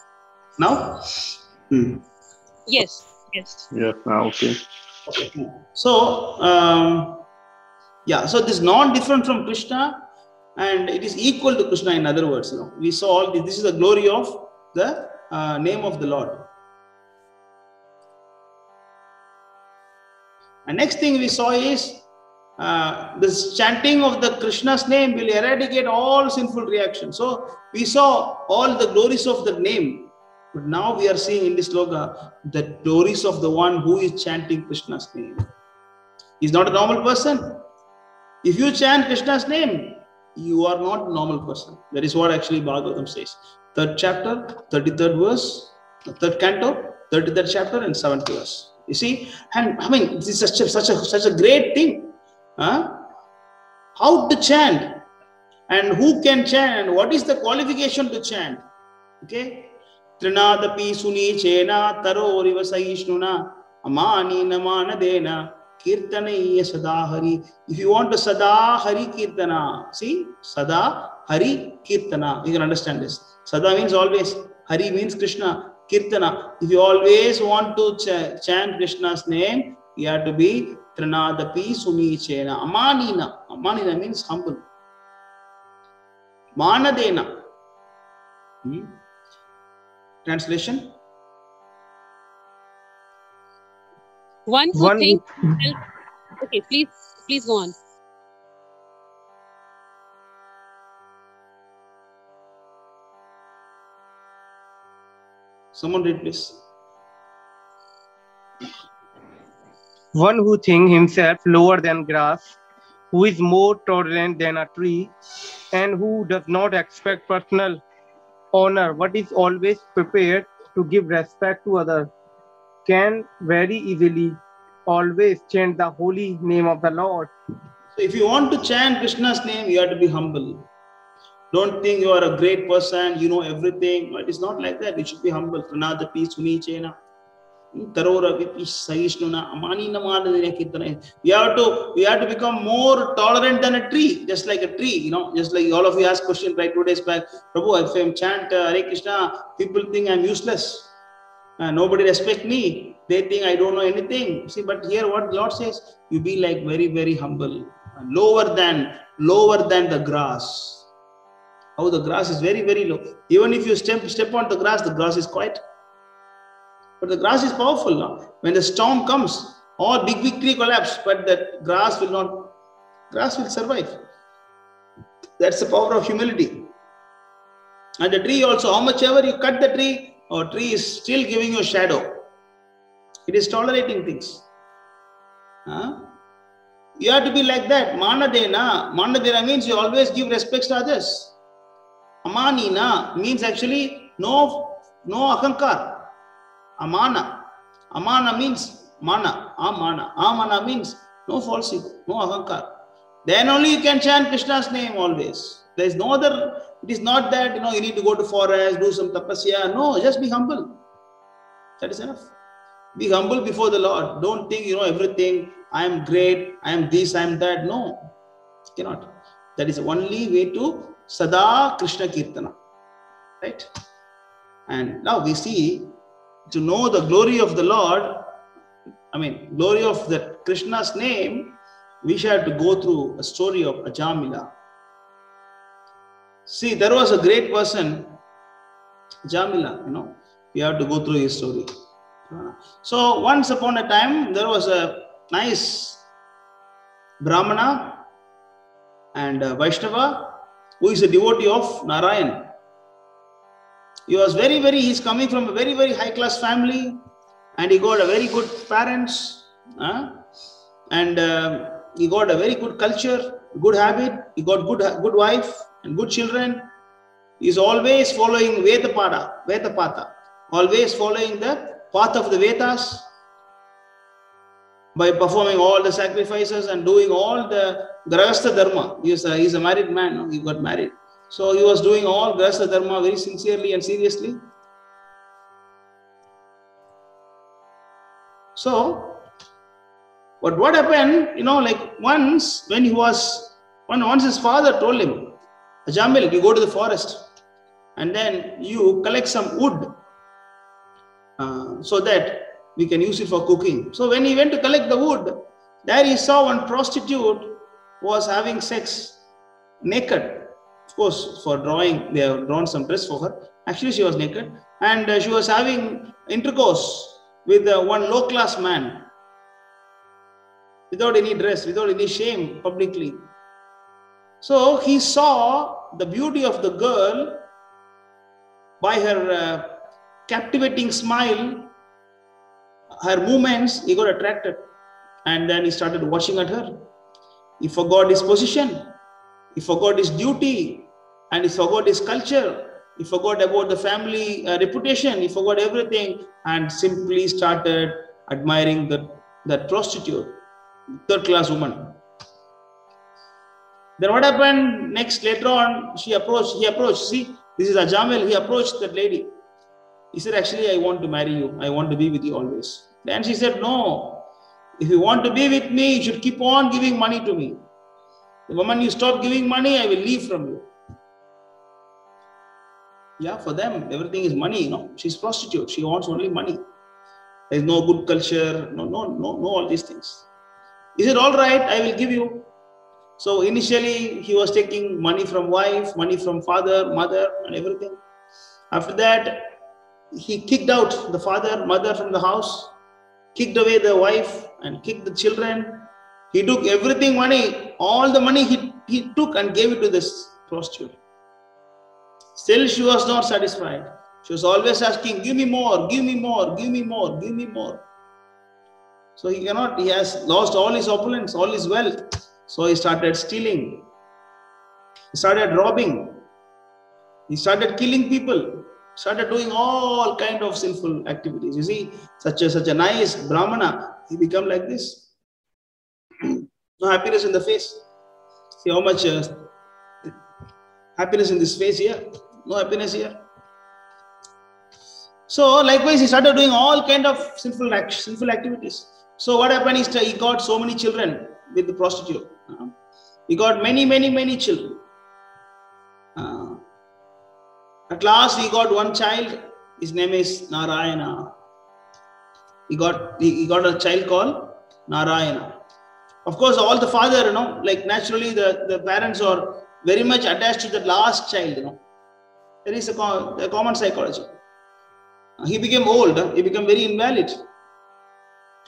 Now? Yes. Yes, now okay. Okay. So, so this is not different from Krishna and it is equal to Krishna, in other words. We saw all this. This is the glory of the name of the Lord. And next thing we saw is this chanting of the Krishna's name will eradicate all sinful reactions. So we saw all the glories of the name, but now we are seeing in this sloka the glories of the one who is chanting Krishna's name. He is not a normal person. If you chant Krishna's name, you are not a normal person. That is what actually Bhagavatam says. 3rd chapter, 33rd verse, 3rd canto, 33rd chapter and 7th verse. You see, and I mean, this is such a great thing. How to chant and who can chant and what is the qualification to chant? Okay, Trinadapi Suni Chena Taro Riva Sahishnuna Amani Namana Dena Kirtanaya Sadahari. If you want to Sadahari Kirtana, see, Sadahari Kirtana, you can understand this. Sada means always, Hari means Krishna, Kirtana. If you always want to chant Krishna's name, you have to be Trinadapi Suni Chena. Amanina. Amanina means humble. Manadena. Translation? One who thinks himself Okay, please go on. Someone read, please. One who thinks himself lower than grass, who is more tolerant than a tree, and who does not expect personal honor, but is always prepared to give respect to others, can very easily always chant the holy name of the Lord. So if you want to chant Krishna's name, you have to be humble. Don't think you are a great person, you know everything. No, it is not like that. You should be humble. Pranadapi sunichena. We have to become more tolerant than a tree, just like a tree, just like all of you asked question right 2 days back. Prabhu, if I chant Hare Krishna, people think I'm useless. Nobody respect me. They think I don't know anything. See, but here what the Lord says, you be like very, very humble, lower than the grass. How the grass is very, very low. Even if you step on the grass is quiet. But the grass is powerful now. When the storm comes, all big tree collapse, but the grass will survive. That's the power of humility. And the tree also, how much ever you cut the tree, or tree is still giving you a shadow. It is tolerating things. You have to be like that. Manadena means you always give respect to others. Amanina means actually no akankar. Amana means mana. Amana means no false ego, no akankar. Then only you can chant Krishna's name always. There is no other. It is not that you need to go to forest, do some tapasya. No, just be humble. That is enough. Be humble before the Lord. Don't think you know everything. I am great. I am this. I am that. No, cannot. That is the only way to Sada Krishna Kirtana. Right? And now we see, to know the glory of the Lord, glory of the Krishna's name, we shall have to go through a story of Ajamila. See, there was a great person, Ajamila, we have to go through his story. So once upon a time, there was a nice Brahmana and Vaishnava who is a devotee of Narayan. He was he's coming from a very, very high class family, and he got a very good parents, and he got a very good culture, good habit, he got good wife and good children. He is always following Vedapata, always following the path of the Vedas by performing all the sacrifices and doing all the Grahastha Dharma. He's a married man, he got married. So he was doing all Grahastha Dharma very sincerely and seriously. So, but what happened, once his father told him, Ajamil, you go to the forest and then you collect some wood so that we can use it for cooking. So when he went to collect the wood, there he saw one prostitute was having sex naked. Of course, for drawing, they have drawn some dress for her. Actually, she was naked, and she was having intercourse with one low-class man without any dress, without any shame publicly. So he saw the beauty of the girl by her captivating smile, her movements. He got attracted, and then he started watching at her. He forgot his position, he forgot his duty, and he forgot his culture. He forgot about the family reputation. He forgot everything and simply started admiring that prostitute, third class woman. Then what happened next? Later on, he approached. See, this is Ajamil. He approached that lady. He said, actually, I want to marry you. I want to be with you always. Then she said, no. If you want to be with me, you should keep on giving money to me. The moment you stop giving money, I will leave from you. Yeah, for them, everything is money, She's prostitute. She wants only money. There is no good culture, no, all these things. He said, all right, I will give you. So initially, he was taking money from wife, money from father, mother, and everything. After that, he kicked out the father, mother from the house, kicked away the wife, and kicked the children. He took everything money, all the money he took and gave it to this prostitute. Still she was not satisfied. She was always asking, give me more, give me more, give me more, give me more. So he has lost all his opulence, all his wealth. So he started stealing. He started robbing. He started killing people. Started doing all kind of sinful activities. You see, such a nice Brahmana, he become like this. No happiness in the face. See how much happiness in this face here. No happiness here. So likewise, he started doing all kind of sinful activities. So what happened is he got so many children with the prostitute. He got many children. At last, he got one child. His name is Narayana. He got a child called Narayana. Of course, all the father, like naturally the parents are very much attached to the last child. There is a common psychology. He became old. He became very invalid.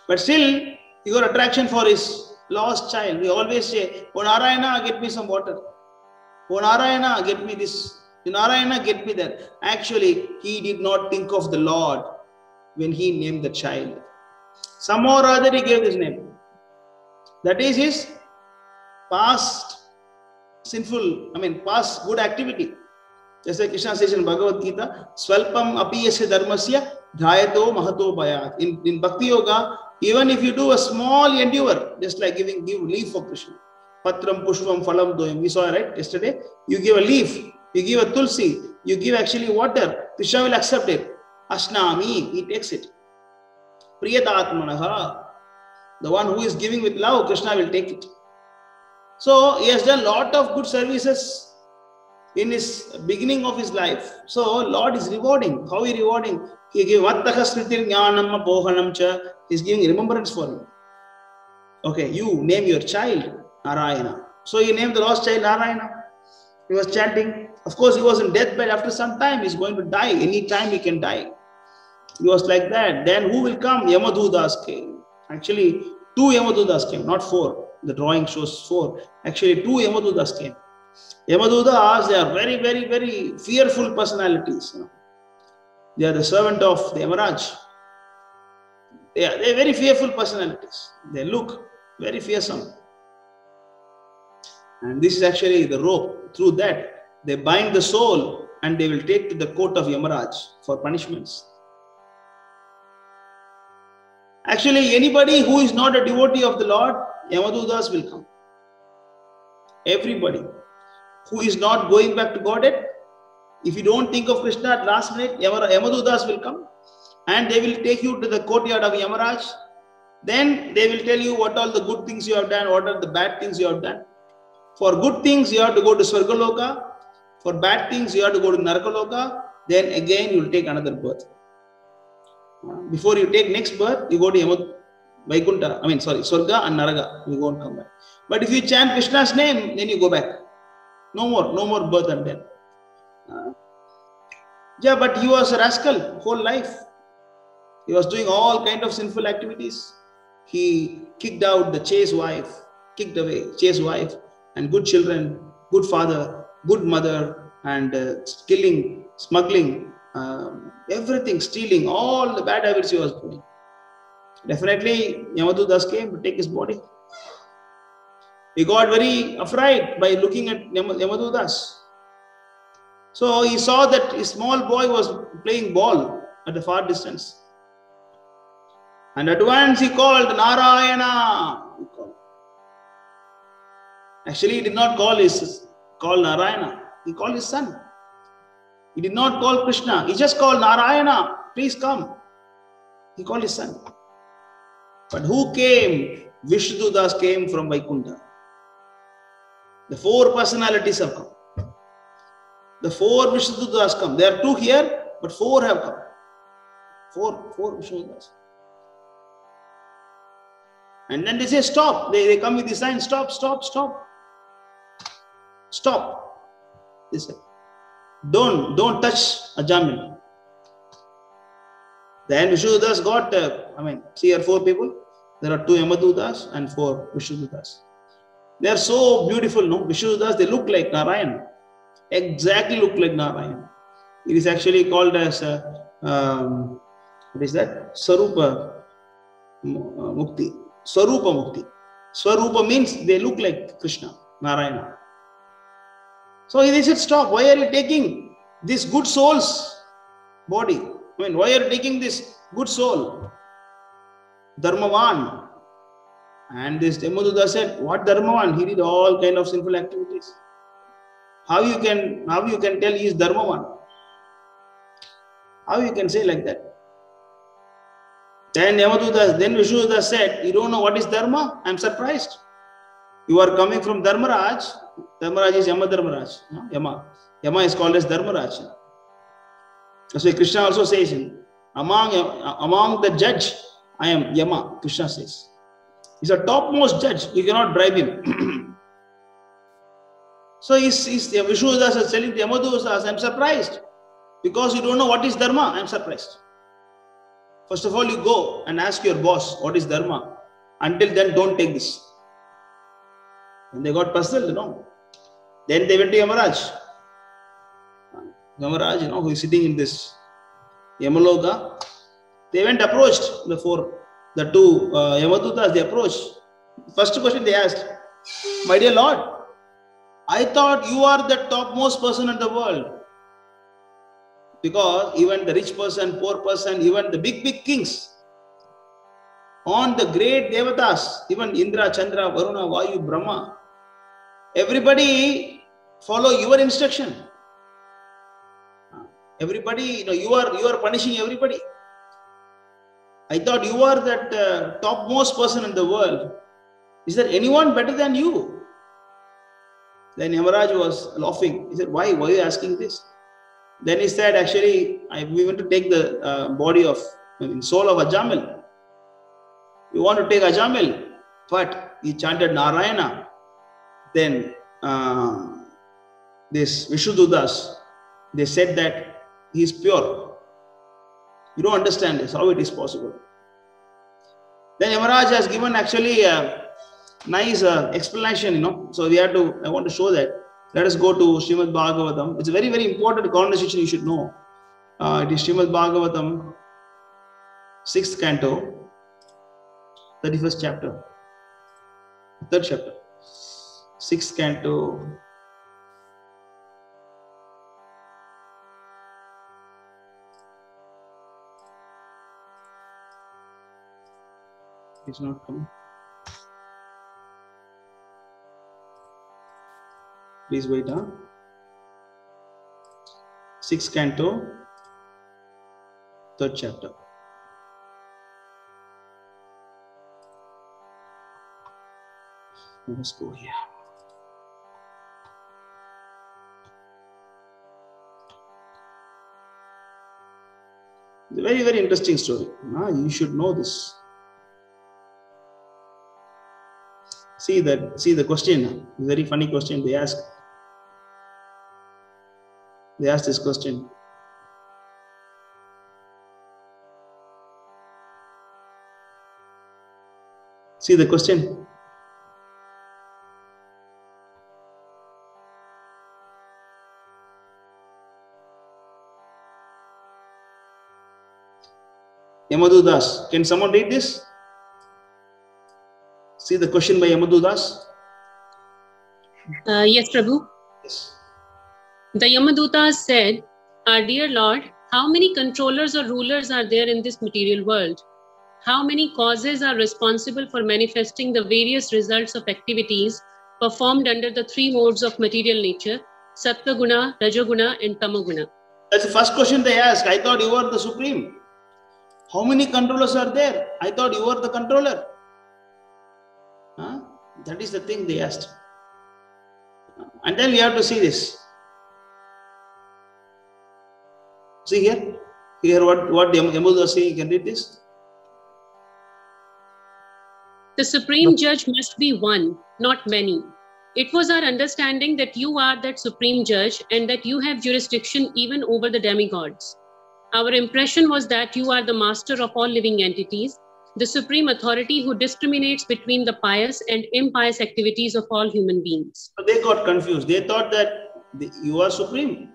But still, he got attraction for his lost child. We always say, "Oh Narayana, get me some water. Oh Narayana, get me this. Narayana, get me that." Actually, he did not think of the Lord when he named the child. Somehow or other, he gave this name. That is his past good activity. Just like Krishna says in Bhagavad Gita, Swalpam api yasya dharmasya dhyato mahato bhayat. In Bhakti Yoga, even if you do a small endeavor, just like give leaf for Krishna, patram pushpam phalam doyam, we saw right yesterday, you give a leaf, you give a tulsi, you give actually water, Krishna will accept it. Ashnami, he takes it. Priyatatmanaha, the one who is giving with love, Krishna will take it. So he has done a lot of good services in his beginning of his life. So Lord is rewarding. How is he rewarding? He gave Vattaka Smritir Jnanam Pohanam Cha. He is giving remembrance for him. Okay, you name your child Narayana. So he named the lost child Narayana. He was chanting. Of course, he was in deathbed. After some time, he is going to die. Any time he can die. He was like that. Then who will come? Yamadudas came. Actually, 2 Yamadudas came, not 4. The drawing shows 4. Actually, 2 Yamadudas came. Yamadudas, they are very fearful personalities. They are the servant of the Yamaraj. They are very fearful personalities. They look very fearsome. And this is actually the rope. Through that, they bind the soul and they will take to the court of Yamaraj for punishments. Actually, anybody who is not a devotee of the Lord, Yamadudas will come. Everybody who is not going back to Godhead, if you don't think of Krishna at last minute, Yamadudas will come and they will take you to the courtyard of Yamaraj. Then they will tell you what all the good things you have done, what are the bad things you have done. For good things, you have to go to Swargaloka. For bad things, you have to go to Narakaloka. Then again, you will take another birth. Before you take next birth, you go to Vaikuntha. Swarga and Naraga. You go and come back. But if you chant Krishna's name, then you go back. No more birth and death. But he was a rascal whole life. He was doing all kind of sinful activities. He kicked out the chaste wife, kicked away chaste wife, and good children, good father, good mother, and killing, smuggling, everything, stealing, all the bad habits he was doing. Definitely, Yamadudas came to take his body. He got very afraid by looking at Yamadudas. So he saw that a small boy was playing ball at a far distance. And at once he called Narayana. Actually, he did not call Narayana. He called his son. He did not call Krishna. He just called Narayana. Please come. He called his son. But who came? Vishnudas came from Vaikuntha. The 4 personalities have come. The 4 Vishnudas come. There are 2 here, but 4 have come. 4 Vishnudas. And then they say, stop. They come with the sign, stop. Stop. They say, don't touch a Jamin. Then Vishnudas got, 3 or 4 people. There are 2 Yamadutas and 4 Vishudutas. They are so beautiful, no? Vishudutas, they look like Narayan. Exactly look like Narayan. It is actually called as, what is that? Swarupa Mukti. Swarupa Mukti. Swarupa means they look like Krishna, Narayana. So they said, stop. Why are you taking this good soul's body? I mean, why are you taking this good soul? Dharmavan. And this Yamaduta said, what Dharmavan? He did all kind of sinful activities. How you can tell he is Dharmavan? How you can say like that? Then Vishuduta said, you don't know what is Dharma? I am surprised. You are coming from Dharmaraj. Dharmaraj is Yama Dharmaraj. Yama. Yama is called as Dharmaraj. So Krishna also says, among the judge, I am Yama, Krishna says. He's a topmost judge. You cannot bribe him. So Vishuduta is telling the Yamadutas, I am surprised. Because you don't know what is Dharma, I am surprised. First of all, you go and ask your boss, what is Dharma? Until then, don't take this. And they got puzzled, Then they went to Yamaraj. Yamaraj, who is sitting in this Yamaloka. They went approached the 2 Yamadutas, they approached. First question they asked, my dear Lord, I thought you are the topmost person in the world. Because even the rich person, poor person, even the big kings, on the great devatas, even Indra, Chandra, Varuna, Vayu, Brahma, everybody follow your instruction. Everybody, you are punishing everybody. I thought you are that topmost person in the world. Is there anyone better than you? Then Yamaraj was laughing. He said, why are you asking this? Then he said, actually, we want to take the soul of Ajamil. We want to take Ajamil, but he chanted Narayana. Then this Vishudutas, they said that he is pure. You don't understand this, how it is possible. Then Yamaraj has given actually a nice explanation, So I want to show that. Let us go to Srimad Bhagavatam. It's a very, very important conversation you should know. It is Srimad Bhagavatam, 6th canto, 31st chapter, 3rd chapter, 6th canto. It's not coming. Please wait. 6th canto, 3rd chapter. Let us go here. It's a very, very interesting story. You should know this. See the question. Very funny question they ask. They asked this question. See the question. Yamadutas. Can someone read this? See the question by Yamadutas. Yes, Prabhu. Yes. The Yamadutas said, our dear Lord, how many controllers or rulers are there in this material world? How many causes are responsible for manifesting the various results of activities performed under the 3 modes of material nature, Sattva Guna, Rajoguna and Tamoguna? That's the first question they asked. I thought you were the supreme. How many controllers are there? I thought you were the controller. That is the thing they asked. And then we have to see this. See here. Here what Yamaduta is saying. You can read this. The supreme judge must be one, not many. It was our understanding that you are that supreme judge and that you have jurisdiction even over the demigods. Our impression was that you are the master of all living entities the supreme authority who discriminates between the pious and impious activities of all human beings. So they got confused. They thought that you are supreme.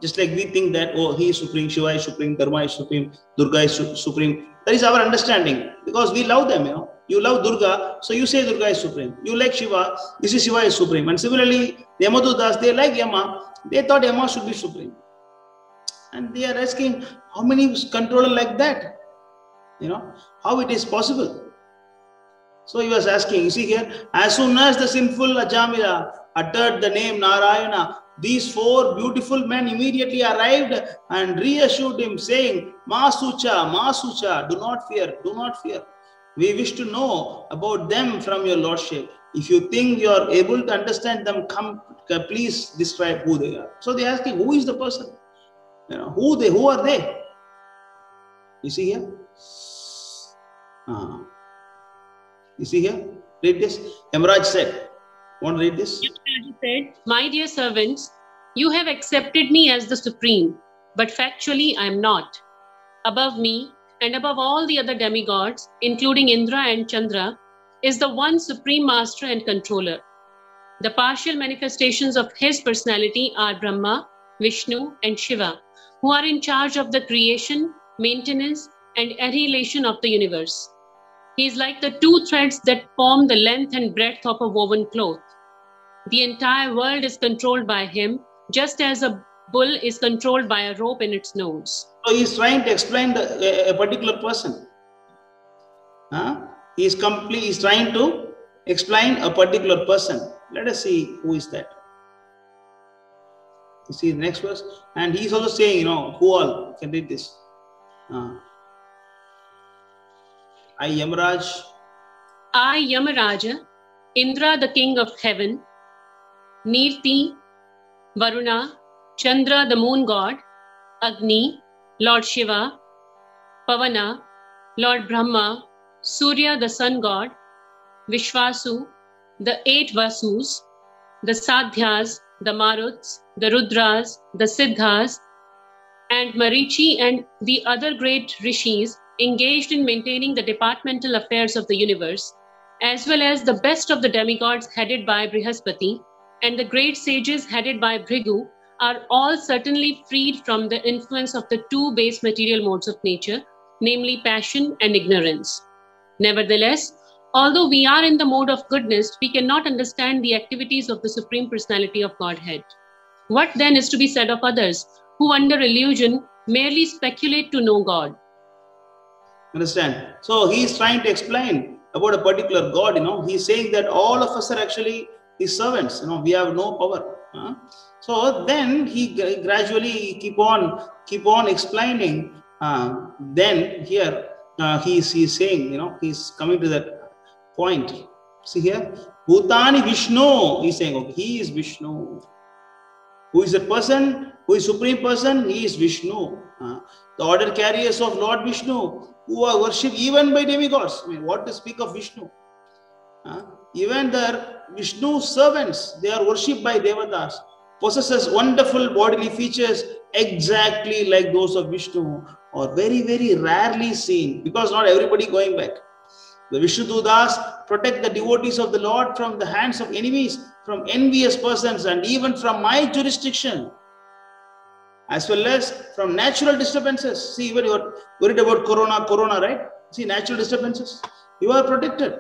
Just like we think that, oh, he is supreme, Shiva is supreme, Dharma is supreme, Durga is supreme. That is our understanding, because we love them, you know. You love Durga, so you say Durga is supreme. You like Shiva, you say Shiva is supreme. And similarly, the Yamadutas, they like Yama, they thought Yama should be supreme. And they are asking, how many controller like that? You know, how it is possible? So he was asking, you see here, as soon as the sinful Ajamila uttered the name Narayana, these four beautiful men immediately arrived and reassured him, saying, Masucha, Masucha, do not fear, do not fear. We wish to know about them from your lordship. If you think you are able to understand them, come, please describe who they are. So they are asking, who is the person? You know, who are they? You see here? You see here? Read this. Yamaraj said, want to read this? Yamaraj said, my dear servants, you have accepted me as the supreme, but factually I am not. Above me, and above all the other demigods, including Indra and Chandra, is the one supreme master and controller. The partial manifestations of his personality are Brahma, Vishnu, and Shiva, who are in charge of the creation, maintenance, and annihilation of the universe. He is like the two threads that form the length and breadth of a woven cloth. The entire world is controlled by him, just as a bull is controlled by a rope in its nose. So he is trying to explain a particular person. He is trying to explain a particular person. Let us see who is that. You see the next verse, and he is also saying, you know, who all can read this. I Yamaraja, Indra the king of heaven, Nirti, Varuna, Chandra the moon god, Agni, Lord Shiva, Pavana, Lord Brahma, Surya the sun god, Vishvasu, the 8 Vasus, the Sadhyas, the Maruts, the Rudras, the Siddhas, and Marichi and the other great rishis engaged in maintaining the departmental affairs of the universe, as well as the best of the demigods headed by Brihaspati and the great sages headed by Bhrigu, are all certainly freed from the influence of the two base material modes of nature, namely passion and ignorance. Nevertheless, although we are in the mode of goodness, we cannot understand the activities of the Supreme Personality of Godhead. What then is to be said of others who under illusion merely speculate to know God? Understand? So he is trying to explain about a particular God, you know. He is saying that all of us are actually his servants, you know, we have no power. So then he gradually keep on explaining. Then here he is saying, you know, he's coming to that point. See here, Bhutani Vishnu. He's saying, okay, he is Vishnu. Who is the person? Who is supreme person? He is Vishnu. The order carriers of Lord Vishnu, who are worshipped even by demigods. I mean, what to speak of Vishnu? Even the Vishnu servants, they are worshipped by Devatas, possesses wonderful bodily features exactly like those of Vishnu, or very, very rarely seen, because not everybody going back. The Vishnudutas protect the devotees of the Lord from the hands of enemies, from envious persons, and even from my jurisdiction, as well as from natural disturbances. See, even you are worried about corona, right? See, natural disturbances. You are protected.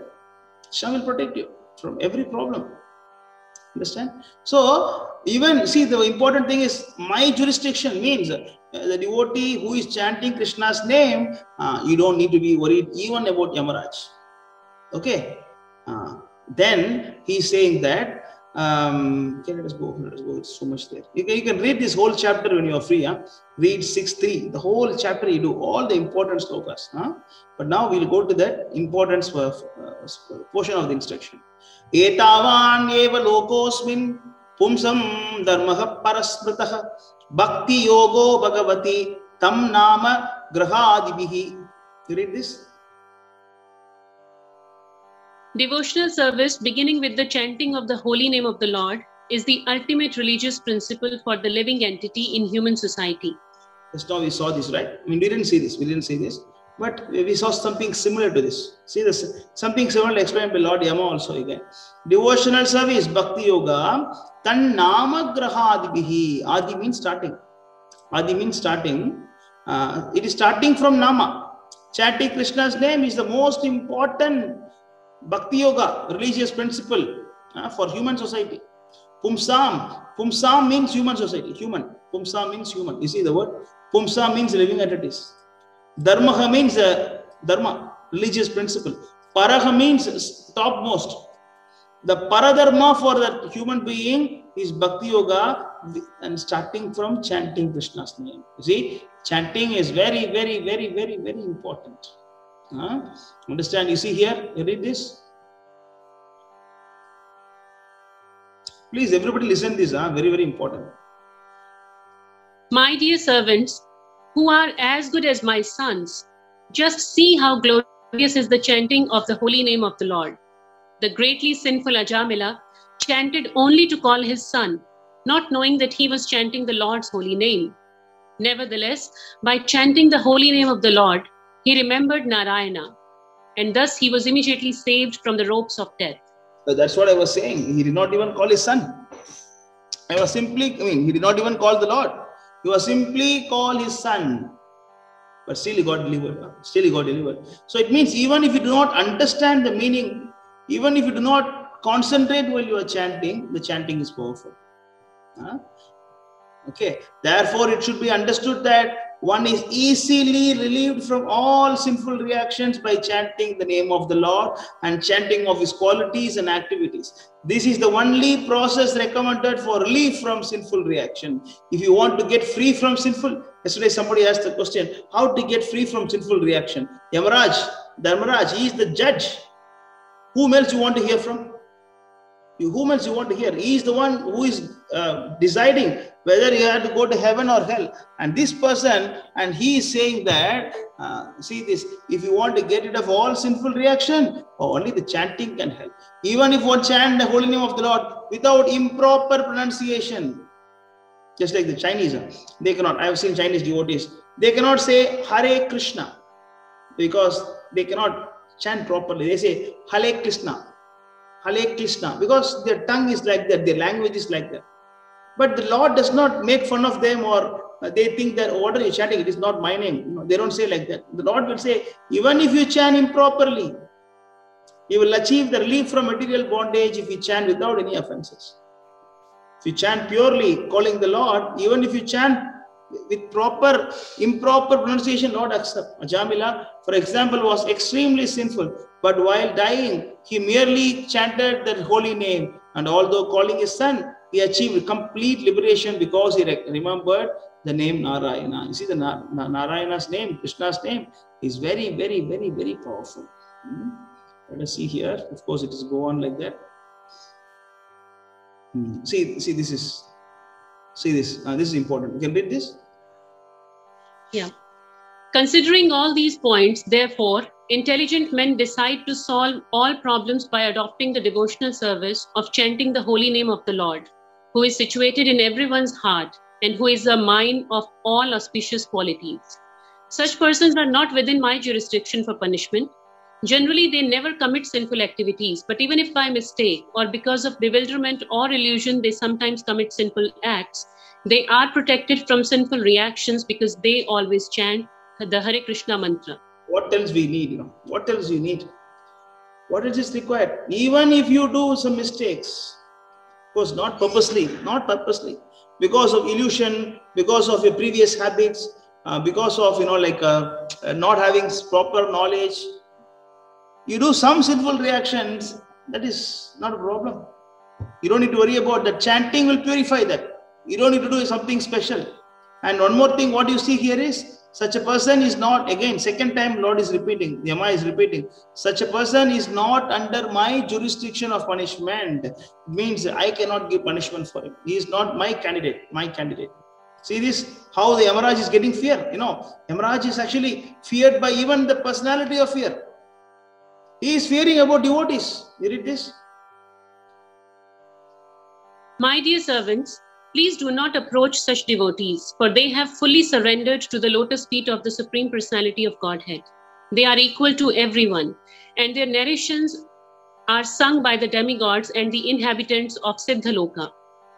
Sham will protect you from every problem. Understand? So, even, see, the important thing is my jurisdiction means the devotee who is chanting Krishna's name, you don't need to be worried even about Yamaraj. Okay? Then he is saying that, okay, let us go, it's so much there. You can read this whole chapter when you are free. Read 6.3, the whole chapter you do, all the important slokas. But now we will go to that importance portion of the instruction. Etavan eva lokosmin pumsam dharmaha parasmritaha bhakti yogo bhagavati tam nama grahadibihi. You read this? Devotional service, beginning with the chanting of the holy name of the Lord, is the ultimate religious principle for the living entity in human society. Just now we saw this, right? I mean, we didn't see this. But we saw something similar to this. See this, something similar explained by Lord Yama also again. Devotional service, Bhakti Yoga, Tan Nama Grahadibihi. Adi means starting. Adi means starting. It is starting from Nama. Chanting Krishna's name is the most important Bhakti Yoga, religious principle for human society. Pumsam. Pumsam means human society. Human. Pumsam means human. You see the word? Pumsam means living entities. Dharma means dharma, religious principle. Paraha means topmost. The paradharma for that human being is Bhakti Yoga, and starting from chanting Krishna's name. You see, chanting is very, very, very, very, very important. Understand? You see here, you read this. Please, everybody listen to this. Very, very important. My dear servants, who are as good as my sons, just see how glorious is the chanting of the holy name of the Lord. The greatly sinful Ajamila chanted only to call his son, not knowing that he was chanting the Lord's holy name. Nevertheless, by chanting the holy name of the Lord, he remembered Narayana, and thus he was immediately saved from the ropes of death. But that's what I was saying. He did not even call his son. He did not even call the Lord. He was simply called his son. But still he got delivered. So it means even if you do not understand the meaning, even if you do not concentrate while you are chanting, the chanting is powerful. Okay. Therefore, it should be understood that one is easily relieved from all sinful reactions by chanting the name of the Lord and chanting of his qualities and activities. This is the only process recommended for relief from sinful reaction. If you want to get free from sinful, yesterday somebody asked the question, how to get free from sinful reaction? Yamaraj, Dharmaraj, he is the judge. Whom else you want to hear from? Whom else you want to hear? He is the one who is deciding whether you have to go to heaven or hell. And this person, and he is saying that, see this, if you want to get rid of all sinful reaction, only the chanting can help. Even if one chant the holy name of the Lord without improper pronunciation, just like the Chinese, they cannot, I have seen Chinese devotees, they cannot say Hare Krishna because they cannot chant properly. They say Hare Krishna. Hare Krishna, because their tongue is like that, their language is like that. But the Lord does not make fun of them, or they think that, what are you chanting? It is not my name. No, they don't say like that. The Lord will say, even if you chant improperly, you will achieve the relief from material bondage if you chant without any offenses. If you chant purely, calling the Lord, even if you chant with improper pronunciation, Lord accept. Ajamila, for example, was extremely sinful, but while dying, he merely chanted the holy name, and although calling his son, he achieved complete liberation because he remembered the name Narayana. You see, the Narayana's name, Krishna's name, is very, very, very, very powerful. Let us see here. Of course, it is go on like that. See this is. See this. This is important. You can read this. Yeah. Considering all these points, therefore, intelligent men decide to solve all problems by adopting the devotional service of chanting the holy name of the Lord, who is situated in everyone's heart and who is a mine of all auspicious qualities. Such persons are not within my jurisdiction for punishment. Generally, they never commit sinful activities, but even if by mistake or because of bewilderment or illusion, they sometimes commit sinful acts, they are protected from sinful reactions because they always chant the Hare Krishna mantra. What else we need? What else you need? What else is required? Even if you do some mistakes, of course, not purposely, because of illusion, because of your previous habits, because of, not having proper knowledge, you do some sinful reactions, that is not a problem. You don't need to worry about that. Chanting will purify that. You don't need to do something special. And one more thing, what you see here is, such a person is not, again, second time Lord is repeating, Yama is repeating, such a person is not under my jurisdiction of punishment. It means I cannot give punishment for him. He is not my candidate. See this, how the Yamaraj is getting fear. Yamaraj is actually feared by even the personality of fear. He is fearing about devotees. You read this. My dear servants, please do not approach such devotees, for they have fully surrendered to the lotus feet of the Supreme Personality of Godhead. They are equal to everyone, and their narrations are sung by the demigods and the inhabitants of Siddhaloka.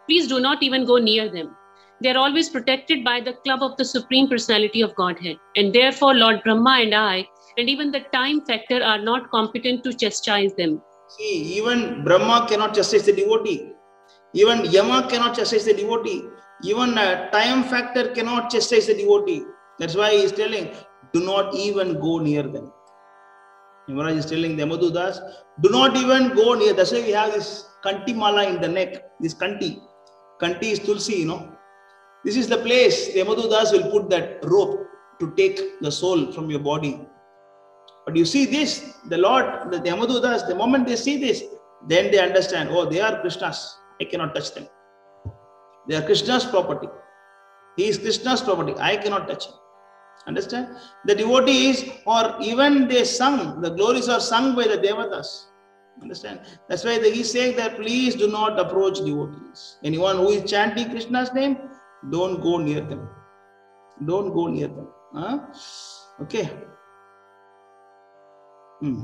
Please do not even go near them. They are always protected by the club of the Supreme Personality of Godhead, and therefore Lord Brahma and I, and even the time factor, are not competent to chastise them. See, even Brahma cannot chastise the devotee. Even Yama cannot chastise the devotee. Even time factor cannot chastise the devotee. That's why he is telling, do not even go near them. Yamaraj is telling the Yamadutas, do not even go near. That's why we have this kanti mala in the neck. This kanti. Kanti is tulsi, you know. This is the place the Yamadutas will put that rope to take the soul from your body. But you see this, the Lord, the Yamadutas, the moment they see this, then they understand, oh, they are Krishna's. I cannot touch them. They are Krishna's property. He is Krishna's property. I cannot touch him. Understand? The devotees, or even they sung, the glories are sung by the Devatas. Understand? That's why he is saying that please do not approach devotees. Anyone who is chanting Krishna's name, don't go near them. Don't go near them. Okay.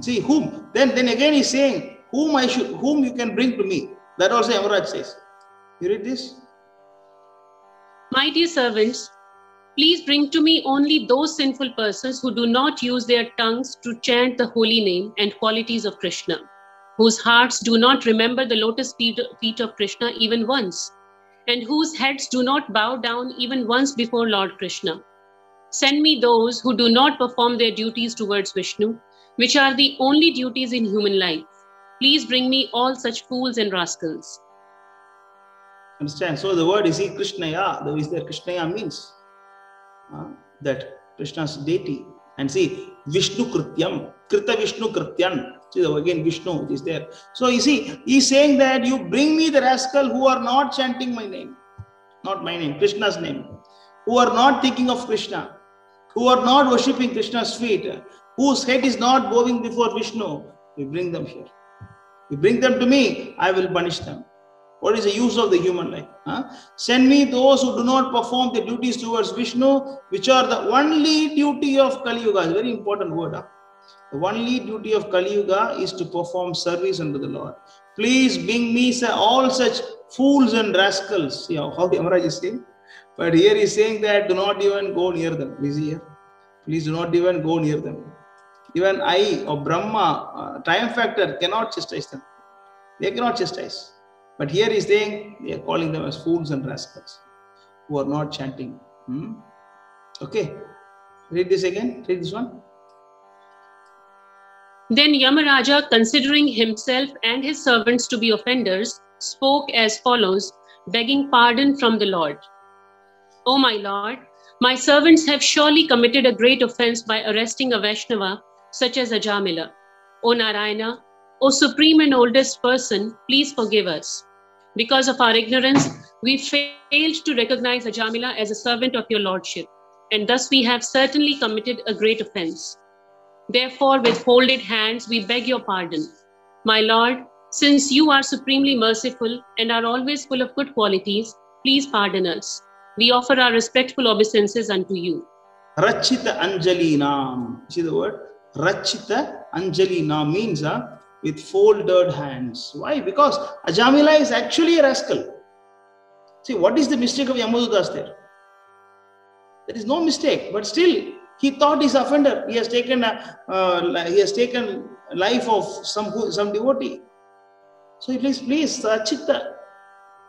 See, whom? Then again he's saying, whom you can bring to me. That also Yamaraj says. You read this? My dear servants, please bring to me only those sinful persons who do not use their tongues to chant the holy name and qualities of Krishna, whose hearts do not remember the lotus feet of Krishna even once, and whose heads do not bow down even once before Lord Krishna. Send me those who do not perform their duties towards Vishnu, which are the only duties in human life. Please bring me all such fools and rascals. Understand? So the word is Krishnaya. The is there Krishnaya means that Krishna's deity. And see, Vishnu Krityam, Krita Vishnu Krityan. See, again Vishnu is there. So you see, he's saying that you bring me the rascal who are not chanting my name, not my name, Krishna's name, who are not thinking of Krishna, who are not worshipping Krishna's feet, whose head is not bowing before Vishnu. You bring them here. You bring them to me, I will punish them. What is the use of the human life? Send me those who do not perform their duties towards Vishnu, which are the only duty of Kali Yuga. It's a very important word. The only duty of Kali Yuga is to perform service unto the Lord. Please bring me all such fools and rascals. You know how Yamaraj is saying. But here he is saying that do not even go near them. You see here? Please do not even go near them. Even I or Brahma, time factor cannot chastise them. They cannot chastise. But here he is saying they are calling them as fools and rascals who are not chanting. Okay. Read this again. Read this one. Then Yamaraja, considering himself and his servants to be offenders, spoke as follows, begging pardon from the Lord. O my Lord, my servants have surely committed a great offense by arresting a Vaishnava such as Ajamila. O Narayana, O supreme and oldest person, please forgive us. Because of our ignorance, we failed to recognize Ajamila as a servant of your lordship, and thus we have certainly committed a great offense. Therefore, with folded hands, we beg your pardon. My Lord, since you are supremely merciful and are always full of good qualities, please pardon us. We offer our respectful obeisances unto you. Rachita Anjalinam. See the word? Rachita Anjalina means with folded hands. Why? Because Ajamila is actually a rascal. See, what is the mistake of Yamadutas there? There is no mistake, but still he thought he's offender. He has taken life of some devotee. So please, Rachita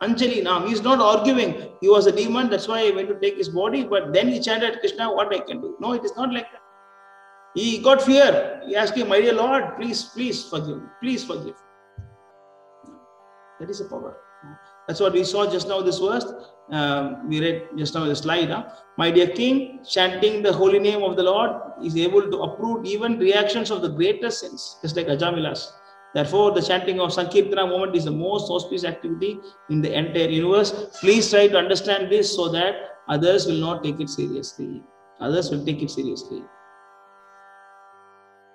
Anjalinam. He is not arguing. He was a demon. That's why he went to take his body. But then he chanted, Krishna, what I can do? No, it is not like that. He got fear. He asked him, my dear Lord, please forgive. Please forgive. That is the power. That's what we saw just now, this verse. We read just now the slide. My dear king, chanting the holy name of the Lord is able to uproot even reactions of the greatest sins, just like Ajamilas. Therefore, the chanting of Sankirtana movement is the most auspicious activity in the entire universe. Please try to understand this so that others will not take it seriously. Others will take it seriously.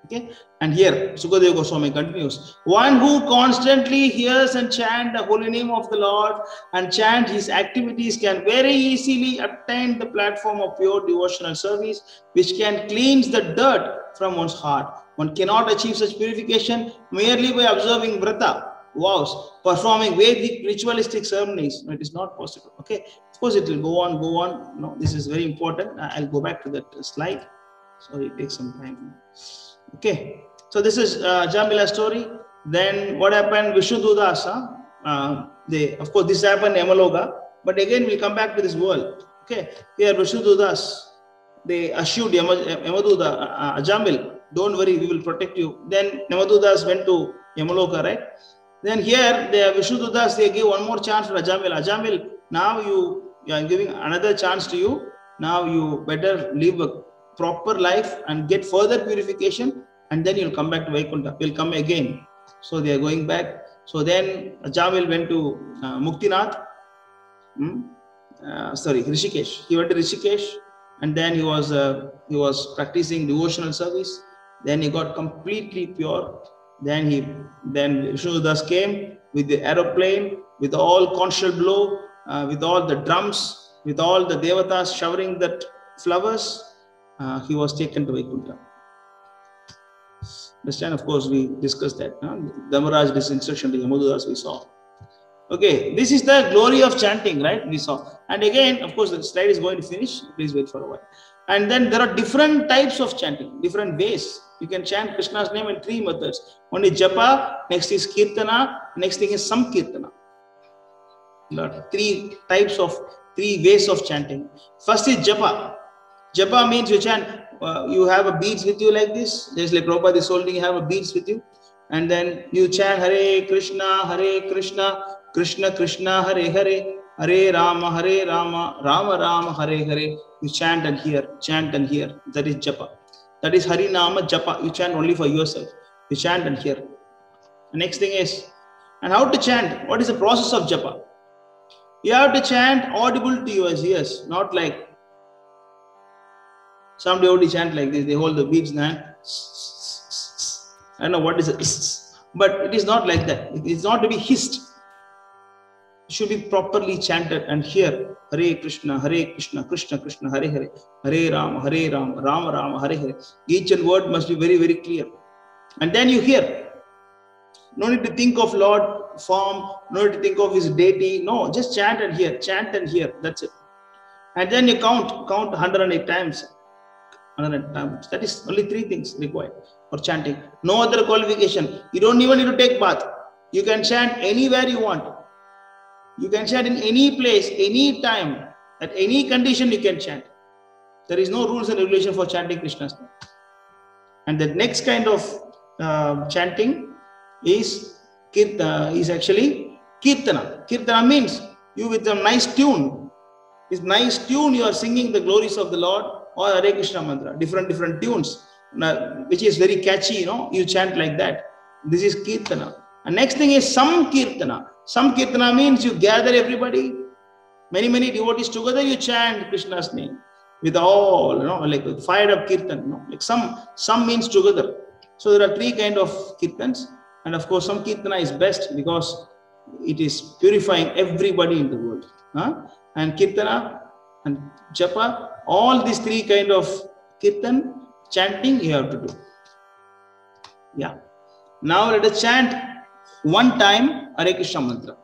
Okay, and here Sukadeva Goswami continues: one who constantly hears and chants the holy name of the Lord and chant his activities can very easily attain the platform of pure devotional service, which can cleanse the dirt from one's heart. One cannot achieve such purification merely by observing vrata, vows, performing Vedic ritualistic ceremonies. It is not possible. Okay, of course it will go on. No, this is very important. I'll go back to that slide. Sorry, it takes some time. Okay, so this is Jamila's story. Then what happened? Vishnududasa. Of course, this happened in Yamaloka, but again we'll come back to this world. Okay, here Vishnududas, they assured Yamaduda, Jamil, don't worry, we will protect you. Then Yamadudas went to Yamaloka, right? Then here the Vishnududas, they give one more chance for Ajamil. Ajamil, now I'm giving another chance to you. Now you better live a proper life and get further purification, and then you'll come back to Vaikuntha. We'll come again. So they are going back. So then Jamil went to Muktinath. Rishikesh. He went to Rishikesh, and then he was practicing devotional service. Then he got completely pure. Then Vishnududas came with the aeroplane, with all conch shell blow, with all the drums, with all the devatas showering that flowers. He was taken to Vaikuntha. Understand? Of course, we discussed that. Dharmaraj, this instruction to Yamadudas we saw. Okay, this is the glory of chanting, right? We saw. And again, of course, the slide is going to finish. Please wait for a while. And then there are different types of chanting, different ways. You can chant Krishna's name in 3 methods. One is japa, next is kirtana, next thing is samkirtana. 3 ways of chanting. First is japa. Japa means you chant, you have a beads with you like this. Just like Prabhupada is holding, you have a beads with you. And then you chant Hare Krishna, Krishna Krishna, Hare Hare, Hare Rama, Rama Rama, Hare Hare. You chant and hear. That is japa. That is Harinama japa. You chant only for yourself. You chant and hear. The next thing is, and how to chant? What is the process of japa? You have to chant audible to your ears, not like some devotee chant like this. They hold the beads in hand. I don't know what is it, but it is not like that. It is not to be hissed. It should be properly chanted and hear. Hare Krishna, Krishna Krishna, Hare Hare, Hare Rama, Rama Rama, Hare Hare. Each and word must be very, very clear. And then you hear. No need to think of Lord form, no need to think of his deity. No, just chant and hear. That's it. And then you count 108 times. 100 times. That is only 3 things required for chanting. No other qualification. You don't even need to take bath. You can chant anywhere you want. You can chant in any place, any time, at any condition you can chant. There is no rules and regulation for chanting Krishna's name. And the next kind of chanting is actually kirtana. Kirtana means you with a nice tune. With nice tune you are singing the glories of the Lord or Hare Krishna mantra. Different tunes, which is very catchy, you chant like that. This is kirtana. And next thing is samkirtana. Samkirtana means you gather everybody, many devotees together, you chant Krishna's name with all, like fired up kirtan. Like some means together. So there are 3 kind of kirtans. And of course, samkirtana is best because it is purifying everybody in the world. And kirtana and japa, all these 3 kind of kirtan chanting you have to do. Yeah. Now let us chant one time Hare Krishna mantra.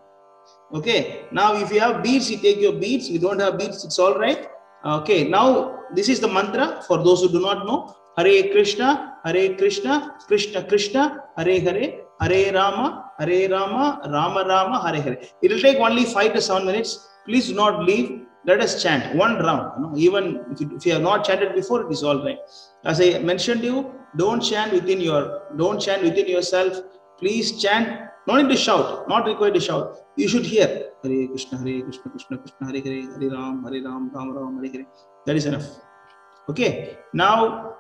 Okay. Now if you have beads, you take your beads. If you don't have beads, it's all right. Okay. Now this is the mantra for those who do not know. Hare Krishna, Krishna Krishna, Hare Hare, Hare Rama, Rama Rama, Hare Hare. It will take only 5 to 7 minutes. Please do not leave. Let us chant one round. Even if you have not chanted before, it is all right. As I mentioned to you, don't chant within yourself. Please chant. No need to shout. Not required to shout. You should hear Hare Krishna, Krishna Krishna, Hare Hare, Hare Ram, Rama Rama, Hare Hare. That is enough. Okay. Now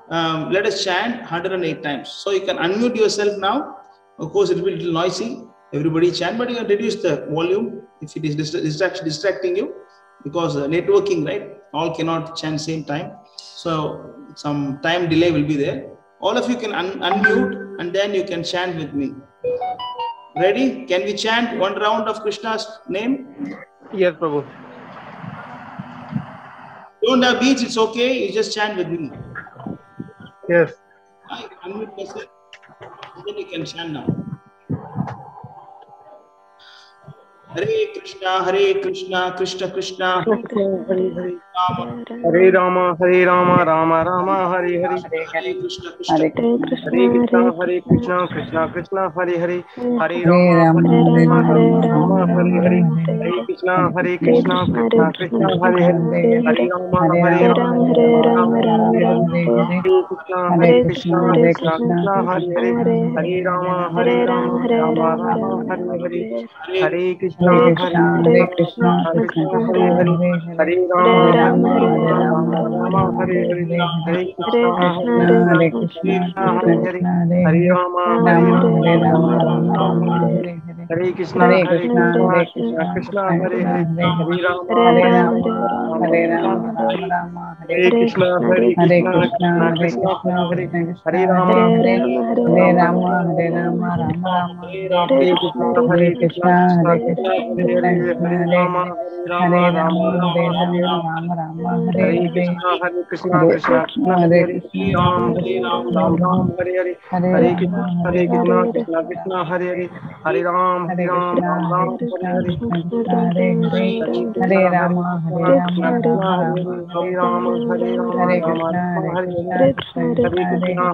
let us chant 108 times. So you can unmute yourself now. Of course, it will be a little noisy. Everybody chant, but you can reduce the volume if it is distracting you, because networking, right? All cannot chant same time. So some time delay will be there. All of you can unmute and then you can chant with me. Ready? Can we chant one round of Krishna's name? Yes, Prabhu. Don't have beats, it's okay. You just chant with me. Yes. I unmute myself. And then you can chant now. Hare Krishna, Krishna Krishna, Hare Rama, Rama Rama, Hare Hare. Hare Krishna, Hare Krishna, Krishna Krishna, Hare Hare. Hare Rama, Rama, Hare Hare. Hare Krishna, Krishna Krishna, Hare Hare. Hare Rama, Hare Rama, Hare Krishna, Krishna Hare Hare. Hare Rama, Rama Rama, Hare Hare. Hare Krishna, Hare Krishna, Hare Hare. Hare Rama, Rama Hare Hare. Hare Krishna, Hare Krishna, Hare Rama, Rama Hare Hare. Hare Krishna, Krishna Hare Hare. Hare Rama, Hare Rama, Hare Krishna, Krishna Hare Hare. Hare Rama, Hare Rama, Hare Krishna, Krishna Hare Rama, Hare Krishna, Krishna Hare Ram Ram Hare Hare. Hare Krishna, Krishna Hare Hare. Hare Ram, Ram Ram Hare Hare. Hare Rama, Hare Rama, Hare Rama, Hare Rama, Hare Hare. Hare Krishna, Hare Hare. Hare Rama, Hare Rama, Rama Rama Hare Hare. Hare Krishna, Krishna Krishna Hare Hare. Hare Rama, Hare Rama, Rama Rama Hare Hare. Hare Krishna, Krishna Krishna Hare Hare. Hare Rama, Hare Rama, Hare Krishna, Krishna Krishna Hare Rama, Hare Krishna, Krishna Krishna Hare Hare. Hare Rama, Rama Rama Hare Rama, Hare Krishna, Krishna Krishna Hare Hare. Hare Rama, Hare Rama, Hare Rama, Hare Rama, Rama Hare Rama Krishna,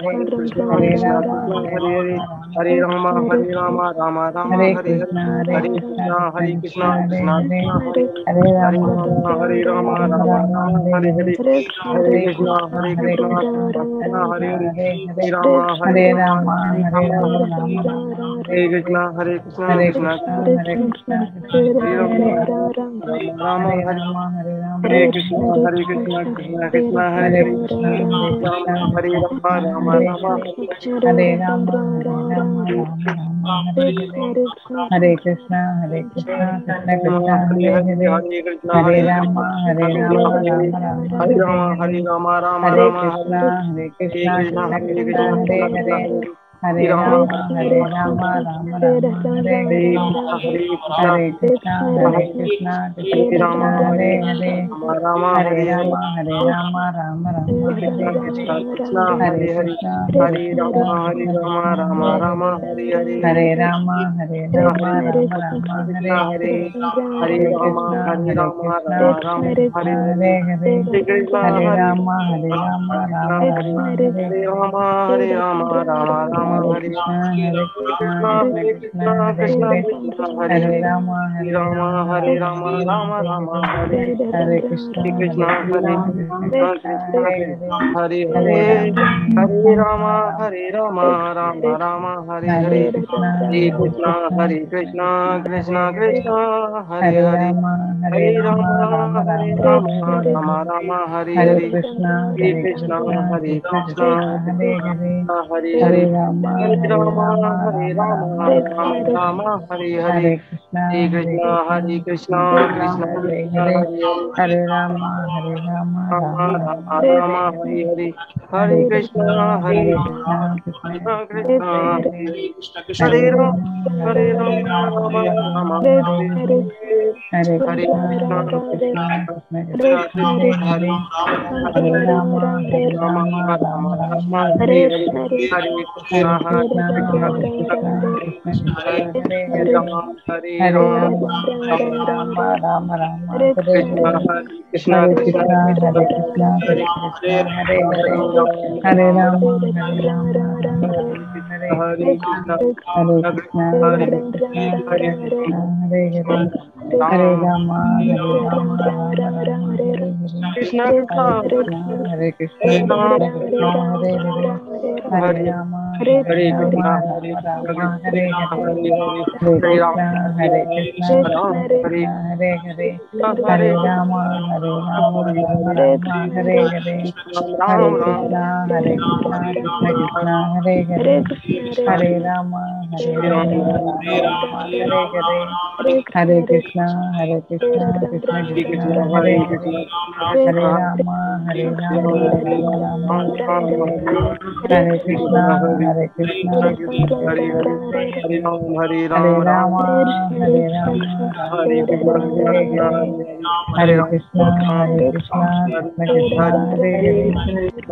Hare Krishna Krishna, Krishna Hare Hare. Hare Rama, Hare Rama, Rama Rama Hare Hare. Hare Krishna, Krishna Krishna Hare Hare. Hare Rama, Hare Rama, Rama Rama Hare Hare. Hare Krishna, Hare Rama, Hare Rama, Rama Rama Hare Hare. Hare Rama, Hare Rama, Rama Rama Hare Hare. Hare Hare Rama, Krishna, Hare Rama, Krishna Rama Rama Krishna Hare Hare Hare. Hare Rama, Hare Rama, Rama Rama Hare Hare Hare. Rama, Hare Rama, Rama Rama Hare Hare Krishna, Krishna Hare Krishna Krishna, Hare Krishna Hare. Krishna Hare Hare Hare. Rama, Hare Hare Rama, Rama, Hare Rama Rama, Rama Rama Rama Hare Hare Hare. Hare. Hare Krishna, Hare Krishna, Krishna Hare Krishna Krishna, Hare Krishna Hare. Hare Hare Hare. Rama, Hare Rama Rama, Rama Hare Hare Rama, Rama Rama Hare Hare Hare. Krishna, Hare Krishna, Hare Krishna Krishna, Krishna Krishna Hare Hare. Krishna, Hare Hare Hare. Rama, Hare Hare Rama, Rama, Rama Hare Rama Rama, Hare Rama Hare. Rama Hare Hare Hare. Krishna, Hare Hare Krishna, Krishna, Hare Krishna Krishna, Krishna Hare Hare. Krishna Hare Hare Hare. Rama, Hare Hare Rama, Rama, Hare Rama Rama, Rama Rama Hare Hare. Rama Hare Hare. Hare Krishna, Hare Hare Krishna, Krishna, Hare Krishna Krishna, Krishna Krishna Hare Krishna Hare. Hare Hare. Hare Rama, Hare Rama, Rama Rama Rama Rama Hare Rama Hare. Hare Hare. Hare Hare Krishna, Krishna, Hare Hare Krishna, Krishna, Krishna Krishna Krishna Krishna Hare Hare Hare. Hare. Hare Hare Rama, Rama, Hare Hare Rama, Rama, Rama Rama Rama Rama Hare Hare Hare. Hare. Hare Hare Krishna, Krishna, Hare Krishna Krishna, Krishna Krishna Krishna Krishna Hare Hare Hare. Hare. Hare Rama, Hare Rama Rama, Rama Rama Rama Rama Hare Hare Hare. Hare. Hare Krishna, Hare Hare Krishna, Krishna, Hare Krishna Krishna, Krishna Krishna Hare Hare Hare. Rama, Hare Hare Rama, Rama, Hare Rama, Rama Rama Hare Krishna, Hare. Hare Krishna, Hare Krishna Krishna, Krishna, Hare Krishna, Hare Krishna Krishna Hare Hare Hare. Rama, Hare Rama Rama, Hare Rama, Rama Rama Hare Hare Hare. Krishna, Hare Krishna Krishna, Hare Hare Krishna, Hare Krishna Krishna Hare Hare. Hare Ram, Rama, Hare Rama, Rama Rama Hare Hare. Krishna Hare Krishna, Krishna, Hare Krishna, Hare Ram, Krishna Krishna Hare Hare. Hare Hare Rama, Hare Hare Rama, Krishna, Hare Rama Krishna, Rama Krishna Hare Krishna, Hare. Hare Hare, Hare Hare Ram, Krishna, Hare Krishna, Hare Krishna Ram, Krishna Hare Hare. Hare Hare Rama, Hare Rama, Hare Rama Hare, Rama Hare Hare. Hare Ram Ram, Krishna, Hare Krishna, Krishna Krishna Hare Hare. Hare Rama, Hare Hare Rama, Ram, Rama Rama Hare Hare. Hare Krishna, Krishna Hare Krishna Krishna, Hare Hare Hare. Krishna, Hare Krishna Rama, Hare Rama, Rama Rama, Hare Krishna, Hare Krishna, Krishna Krishna, Hare Hare Ram, Rama, Hare Rama, Rama Rama, Hare Hare, Hare Krishna, Krishna Krishna, Hare Hare, Hare Rama, Rama Rama, Hare Hare, Hare Krishna, Krishna Krishna, Hare Hare,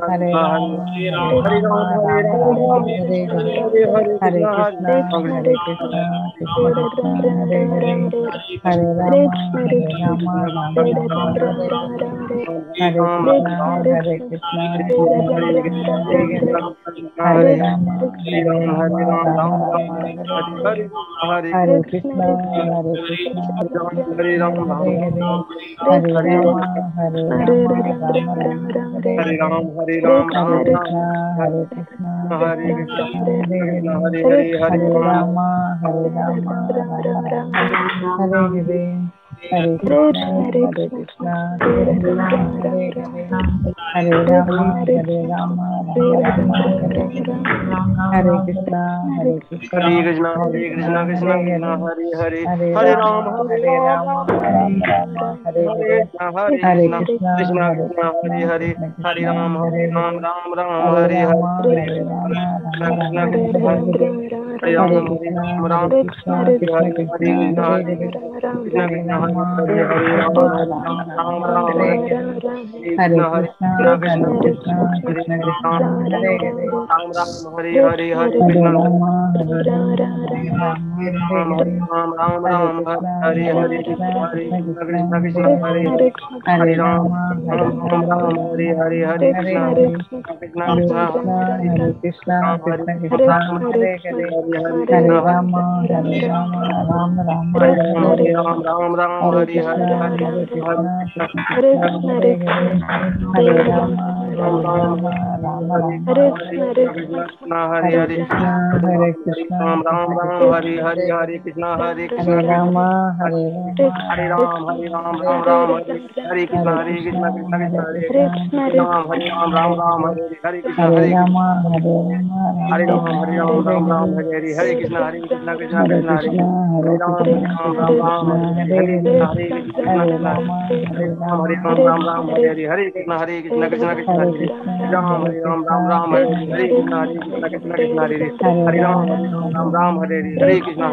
Hare Rama, Rama Rama, Hare Hare, Hare Krishna, Krishna Krishna, Hare Hare, Hare Rama, Rama Rama, Hare Hare, Hare Krishna, Krishna Krishna, Hare Hare, Hare Rama, Rama Rama, Hare Hare, Hare Krishna, Krishna Krishna, Hare Hare, Hare Rama, Rama Rama, Hare Hare, Hare Krishna, Krishna Krishna, Hare Hare, Hare Rama, Rama Rama, Hare Hare, Hare Krishna, Krishna Hare Krishna, Krishna, Krishna Krishna, Hare Krishna Hare, Hare Hare, Hare Hare Rama, Ram, Hare Rama, Rama Rama, Hare Hare, Hare Hare Krishna, Krishna, Krishna Krishna, Krishna Hare Hare, Krishna, Hare Krishna, Ram, Hare Hare, Ram Ram, Hare Hare Hare, Rama, Hare Rama Krishna, Rama, Krishna Krishna, Hare Hare, Hare Hare Ram, Krishna, Ram, Krishna Hare Krishna, Hare, Krishna Hare Krishna, Hare Hare Hare, Krishna, Hare Krishna Rama, Hare Hare, Rama Ram, Rama, Ram Rama, Ram, Hare Hare Hare, Krishna, Hare Hare Krishna, Krishna, Krishna Krishna Krishna, Krishna, Hare Krishna Ram, Hare Hare, Ram Ram, Hare Hare, Hare Hare Krishna, Rama, Rama Rama, Hare Ram Hare, Ram Hare Ram, Krishna, Hare Hare, Krishna Hare Krishna, Krishna, Krishna Krishna Hare Krishna, Hare, Hare Hare Hare Ram, Rama, Ram Rama Ram, Hare Rama, Hare, Hare Hare Krishna, Hare, Krishna Hare Krishna, Krishna, Hare Hare Krishna, Ram, Hare Krishna Krishna, Ram, Hare Hare, Hare Hare Krishna, Rama, Rama, Rama Rama, Hare Hare Ram, Hare Hare, Ram, Ram Ram, Hare Hare Krishna, Hare, Hare Krishna Krishna Krishna, Krishna, Hare Hare, Hare Rama, Ram Ram, Rama, Rama Hare Rama, Hare Krishna, Hare, Krishna Krishna, Hare Hare Hare, Krishna, Krishna Ram Ram, Krishna Ram Krishna, Hare Hare, Hare Hare Hare, Krishna, Hare Krishna, Rama, Rama, Hare Rama Ram, Hare Rama, Ram, Hare Ram Hare, Ram, Hare Krishna, Hare Krishna Krishna, Krishna, Krishna Krishna Hare Krishna, Hare Ram, Krishna Ram Hare Ram, Hare, Hare Krishna, Hare Hare Rama, Krishna, Hare Rama Ram, Hare Rama, Ram, Hare Ram Ram, Hare, Hare Hare, Hare Krishna, Krishna Krishna, Hare Krishna Hare Krishna, Hare Ram, Hare Krishna Ram, Ram Krishna Ram, Krishna, Hare Hare Hare Hare, Krishna, Hare Krishna, Hare Krishna Rama, Hare Rama, Ram, Hare Ram Ram, Krishna, Hare Hare, Hare Krishna, Krishna Krishna, Hare Krishna Hare Krishna, Ram, Hare Hare Ram, Krishna, Ram Ram, Hare Krishna Hare Krishna, Krishna, Hare Hare Krishna, Hare, Krishna Krishna, Hare Hare Hare Ram, Rama, Hare Ram, Ram Ram, Rama, Hare Hare Hare Krishna, Krishna, Krishna Krishna, Krishna Hare Hare Hare Ram, Krishna, Hare Ram, Hare Ram Hare Krishna, Hare, Hare Krishna Krishna, Hare Krishna, Krishna, Krishna Hare Hare, Hare Ram, Hare Hare Ram, Rama, Ram Ram, Hare Hare Rama, Krishna, Rama Hare Rama, Krishna,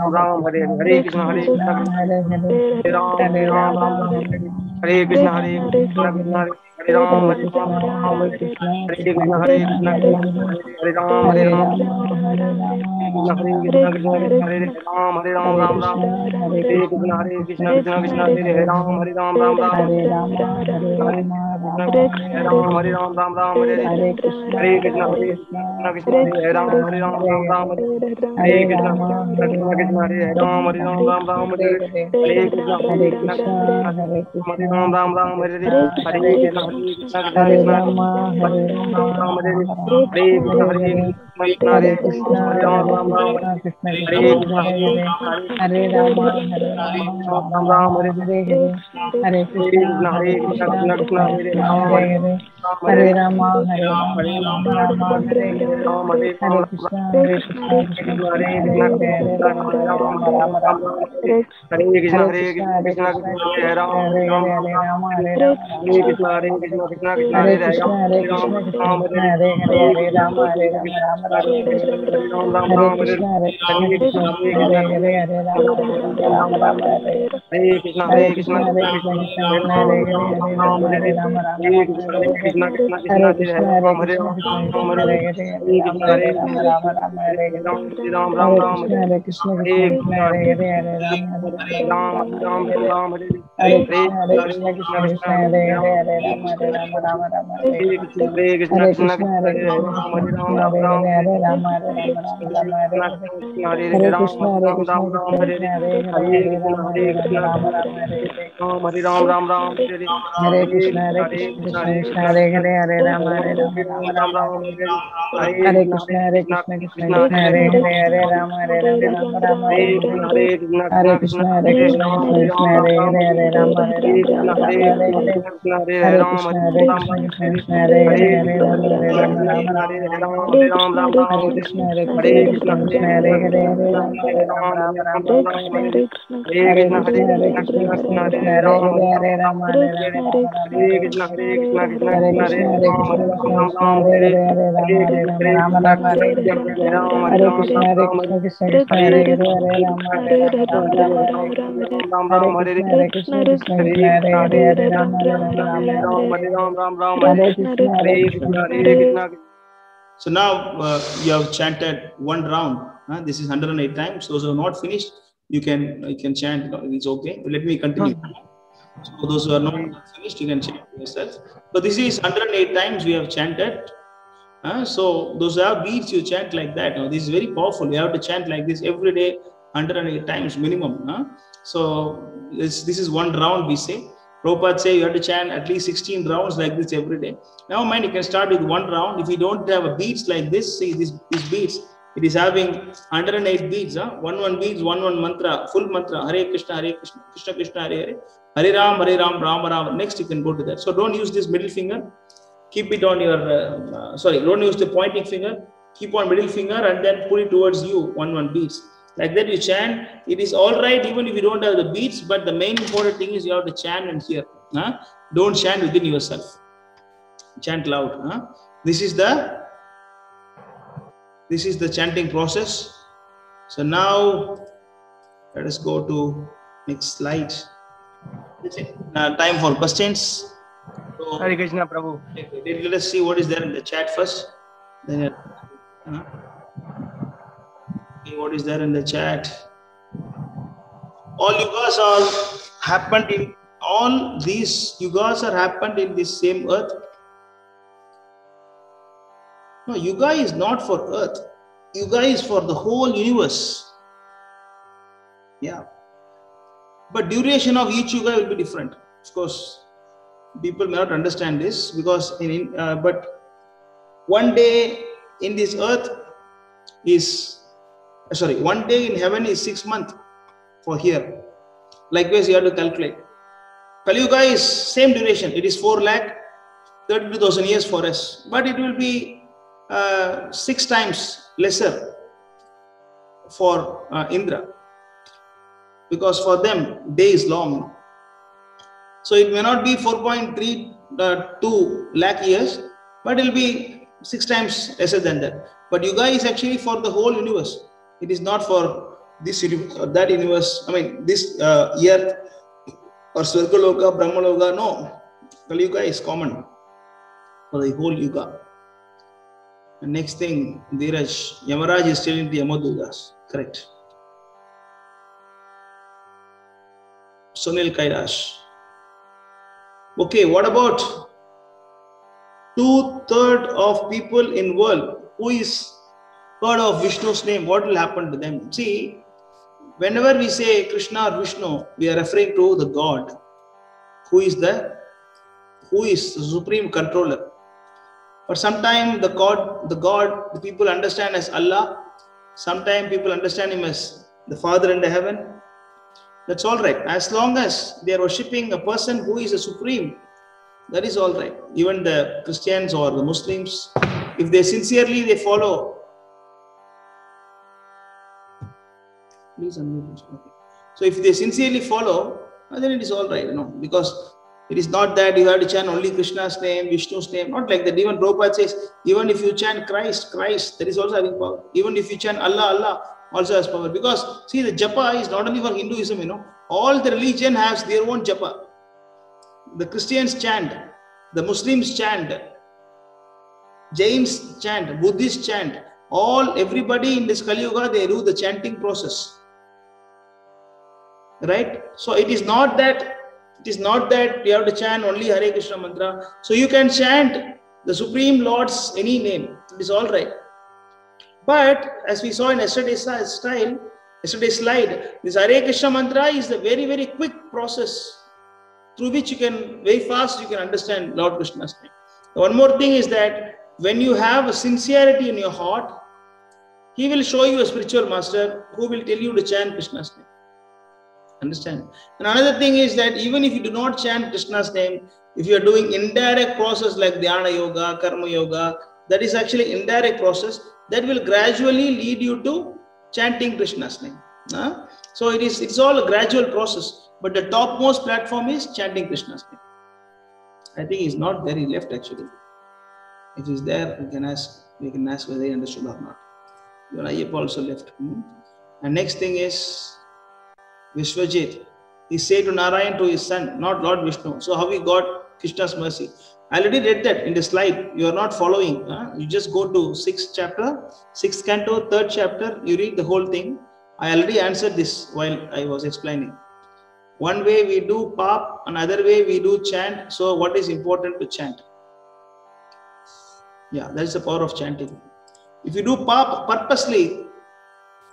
Hare Krishna Hare, Hare Ram, Hare Hare Ram, Krishna, Ram Hare Hare Krishna, Hare Krishna Krishna, Hare Krishna, Krishna, Hare Krishna Hare, Krishna, Hare Ram, Hare Hare Ram, Rama, Hare Rama, Krishna, Rama Hare Rama, Krishna, Krishna Hare Krishna, Hare, Hare Ram, Hare Ram, Hare Ram Ram, Krishna, Hare Hare Krishna, Krishna, Hare Krishna Krishna, Krishna Krishna, Krishna, Hare Hare Ram, Hare, Hare Ram, Ram Ram, Hare Rama, Hare Hare Rama, Krishna, Rama Hare Hare Ram, Hare, Hare Ram, Ram Ram, Hare Hare Krishna, Hare Krishna, Hare Hare Krishna, Krishna, Krishna, Krishna Hare Krishna, Ram, Hare Ram, Hare Ram Ram, Hare, Hare Hare Krishna, Rama, Hare Krishna Krishna, Rama, Hare Ram, Rama Hare Ram, Rama, Ram Ram, Hare Hare, Hare Krishna, Hare Krishna Krishna, Krishna, Hare Hare Krishna, Ram, Ram Krishna Ram, Krishna, Hare Hare Krishna, Hare, Krishna Krishna, Hare Krishna Rama, Hare Ram Rama, Ram, Rama Rama, Hare Krishna, Hare Hare Hare, Krishna, Hare Hare Krishna, Hare Ram, Hare Ram Ram, Krishna, Krishna Krishna, Hare Krishna, Hare Hare, Hare Hare Rama, Hare Rama, Rama Rama, Hare Hare, Hare Krishna, Hare Krishna, Krishna Krishna, Hare Hare, Hare Rama, Hare Rama, Rama Rama, Hare Hare, Hare Krishna, Krishna Krishna, Hare Hare, Hare Rama, Hare Rama, Rama Rama, Hare Hare, Hare Krishna, Krishna Krishna, Hare Hare, Hare Rama, Hare Rama, Rama Rama, Hare Hare, Hare Krishna, Krishna Krishna, Hare Hare, Hare Rama, Hare Rama, Rama Rama, Hare Hare, Hare Krishna, Krishna Krishna, Hare Hare, Hare Rama, Hare Rama, Rama Rama, Hare Hare, Hare Krishna, Krishna Krishna, Hare Hare, Hare Rama, Hare Rama, Rama Rama, Hare Hare, Hare Krishna, Krishna Krishna, Hare Hare, Hare Rama, Hare Rama, Rama Rama, Hare Hare, Hare Krishna, Krishna Krishna, Hare Hare, Hare Rama, Hare Rama, Rama Rama, Hare Hare, Hare Krishna, Krishna Krishna, Hare Hare, Hare Rama, Rama Rama, Hare Hare, Hare Krishna, Krishna Krishna, Hare Hare, Hare Rama, Rama Rama, Hare Hare, Hare Krishna, Krishna Krishna, Hare Hare, Hare Rama, Rama Rama, Hare Hare, Hare Ram, Ram Ram, Hare Krishna, Krishna Krishna Hare Hare Hare Rama Rama Rama Hare Krishna Krishna Krishna Hare Hare Hare Rama Rama Rama Hare Krishna Krishna Krishna Hare Hare Hare Rama Rama Hare Krishna Krishna Hare Hare Hare Rama Rama Hare Krishna Krishna Krishna Hare Hare Hare Rama Rama Hare Krishna Hare Hare Rama Hare Krishna So now you have chanted one round. This is 108 times. Those who are not finished, you can chant. It's okay. Let me continue. So those who are not finished, you can chant yourself. So this is 108 times we have chanted. So those who have beats, you chant like that. Now, this is very powerful. You have to chant like this every day, 108 times minimum. So this is one round, we say. Prabhupada say you have to chant at least 16 rounds like this every day. Now mind, you can start with one round. If you don't have a beats like this, see these beats, it is having 108 beats. One beats, one mantra, full mantra. Hare Krishna, Krishna Krishna, Hare Hare. Hare Ram, Rama Rama. Next you can go to that. So don't use this middle finger. Keep it on your, don't use the pointing finger. Keep on middle finger and then pull it towards you, one beats. Like that you chant. It is all right even if you don't have the beats, but the main important thing is you have to chant and hear. Don't chant within yourself. Chant loud. This is the chanting process. So now let us go to next slide. Time for questions. So, Hare Krishna, Prabhu. Let us see what is there in the chat first. Then, what is there in the chat? All yugas are happened in all these yugas are happened in this same earth. No, yuga is not for earth. Yuga is for the whole universe. Yeah. But duration of each yuga will be different. Of course, people may not understand this because but one day in this earth is, one day in heaven is 6 months for here. Likewise, you have to calculate. Kali Yuga is same duration. It is 4,32,000 years for us. But it will be 6 times lesser for Indra. Because for them, day is long. So it may not be 4.32 lakh years, but it will be 6 times lesser than that. But Yuga is actually for the whole universe. It is not for this universe or that universe. I mean, this earth or Swargaloka, Brahmaloka. No. Kali Yuga is common for the whole Yuga. And next thing, Dheeraj, Yamaraj is still in the Yamadutas. Correct. Sunil Kailash. Okay, what about 2/3 of people in world who is heard of Vishnu's name? What will happen to them? See, whenever we say Krishna or Vishnu, we are referring to the God, who is the supreme controller. But sometimes the people understand as Allah. Sometimes people understand him as the Father in the heaven. That's all right. As long as they are worshipping a person who is a supreme, that is all right. Even the Christians or the Muslims, if they sincerely follow. Please unmute. So if they sincerely follow, then it is all right, because it is not that you have to chant only Krishna's name, Vishnu's name, not like that. Even Prabhupada says, even if you chant Christ, that is also having power. Even if you chant Allah, also has power. Because see, the japa is not only for Hinduism, all the religion has their own japa. The Christians chant, the Muslims chant, Jains chant, Buddhists chant. Everybody in this Kali Yuga, they do the chanting process. Right? So it is not that you have to chant only Hare Krishna mantra. So you can chant the Supreme Lord's any name. It is all right. But as we saw in yesterday's slide, this Hare Krishna mantra is the very, very quick process. through which you can very fast you can understand Lord Krishna's name. One more thing is that when you have a sincerity in your heart, he will show you a spiritual master who will tell you to chant Krishna's name. Understand? And another thing is that even if you do not chant Krishna's name, if you are doing indirect process like Dhyana Yoga, Karma Yoga, that is actually indirect process that will gradually lead you to chanting Krishna's name. So it's all a gradual process, but the topmost platform is chanting Krishna's name. I think it's not very left actually. If it's there, we can ask whether they understood or not. Your Ayyappa also left. And next thing is Vishwajit. He said to Narayan to his son, not Lord Vishnu. So how he got Krishna's mercy? I already read that in the slide. You are not following. You just go to 6th chapter, 6th canto, 3rd chapter. You read the whole thing. I already answered this while I was explaining. One way we do pap, another way we do chant. So what is important to chant? Yeah, that is the power of chanting. If you do pap purposely,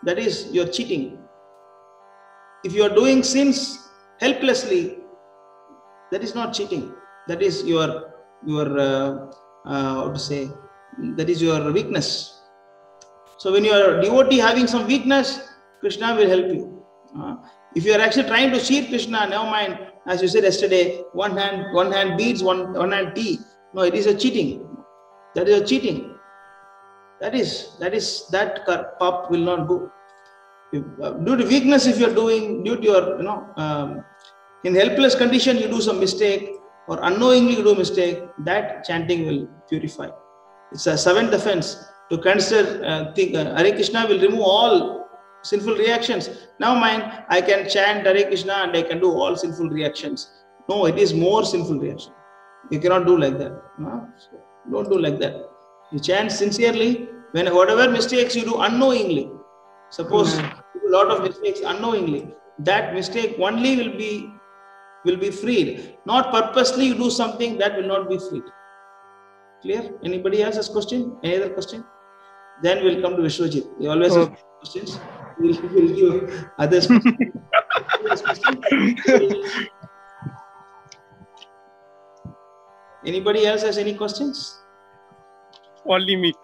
that is you're cheating. If you are doing sins helplessly, that is not cheating. That is your how to say, that is your weakness. So when you are a devotee having some weakness, Krishna will help you. If you are actually trying to cheat Krishna, never mind, as you said yesterday, one hand beads, one hand tea. No, it is a cheating. That is a cheating. That pap will not go. Due to weakness, if you are doing, due to your, in helpless condition, you do some mistake or unknowingly you do mistake, that chanting will purify. It's a 7th offense to consider, Hare Krishna will remove all sinful reactions. Now mind, I can chant Hare Krishna and I can do all sinful reactions. No, it is more sinful reaction. You cannot do like that. No? So don't do like that. You chant sincerely. When whatever mistakes you do unknowingly, suppose you do a lot of mistakes unknowingly, that mistake only will be freed. Not purposely you do something that will not be freed. Clear? Anybody else has question? Any other question? Then we'll come to Vishwajit. You always have questions. We'll give others questions. Anybody else has any questions? Only me.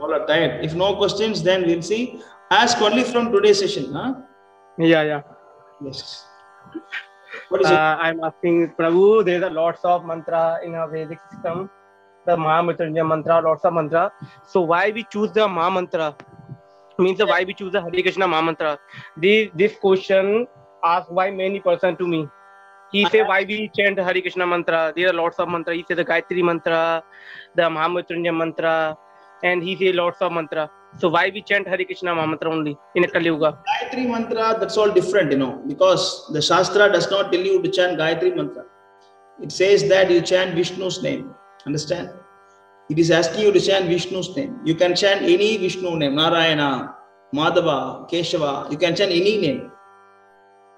All are tired. If no questions, then we'll see. Ask only from today's session. Yeah. Yes. What is it? I'm asking Prabhu, there are lots of mantra in our Vedic system. The Mahamrityunjaya mantra, lots of mantra. So why we choose the Maha mantra? Means why we choose the Hare Krishna Maha mantra? This question asked by many person to me. He said why we chant Hare Krishna mantra? There are lots of mantra. He said the Gayatri mantra, the Mahamrityunjaya mantra, and he said lots of mantra. So why we chant Hare Krishna Maha mantra only in a Kali Yuga? Gayatri mantra, that's all different, because the Shastra does not tell you to chant Gayatri mantra. It says that you chant Vishnu's name. Understand? It is asking you to chant Vishnu's name. You can chant any Vishnu name, Narayana, Madhava, Keshava. You can chant any name.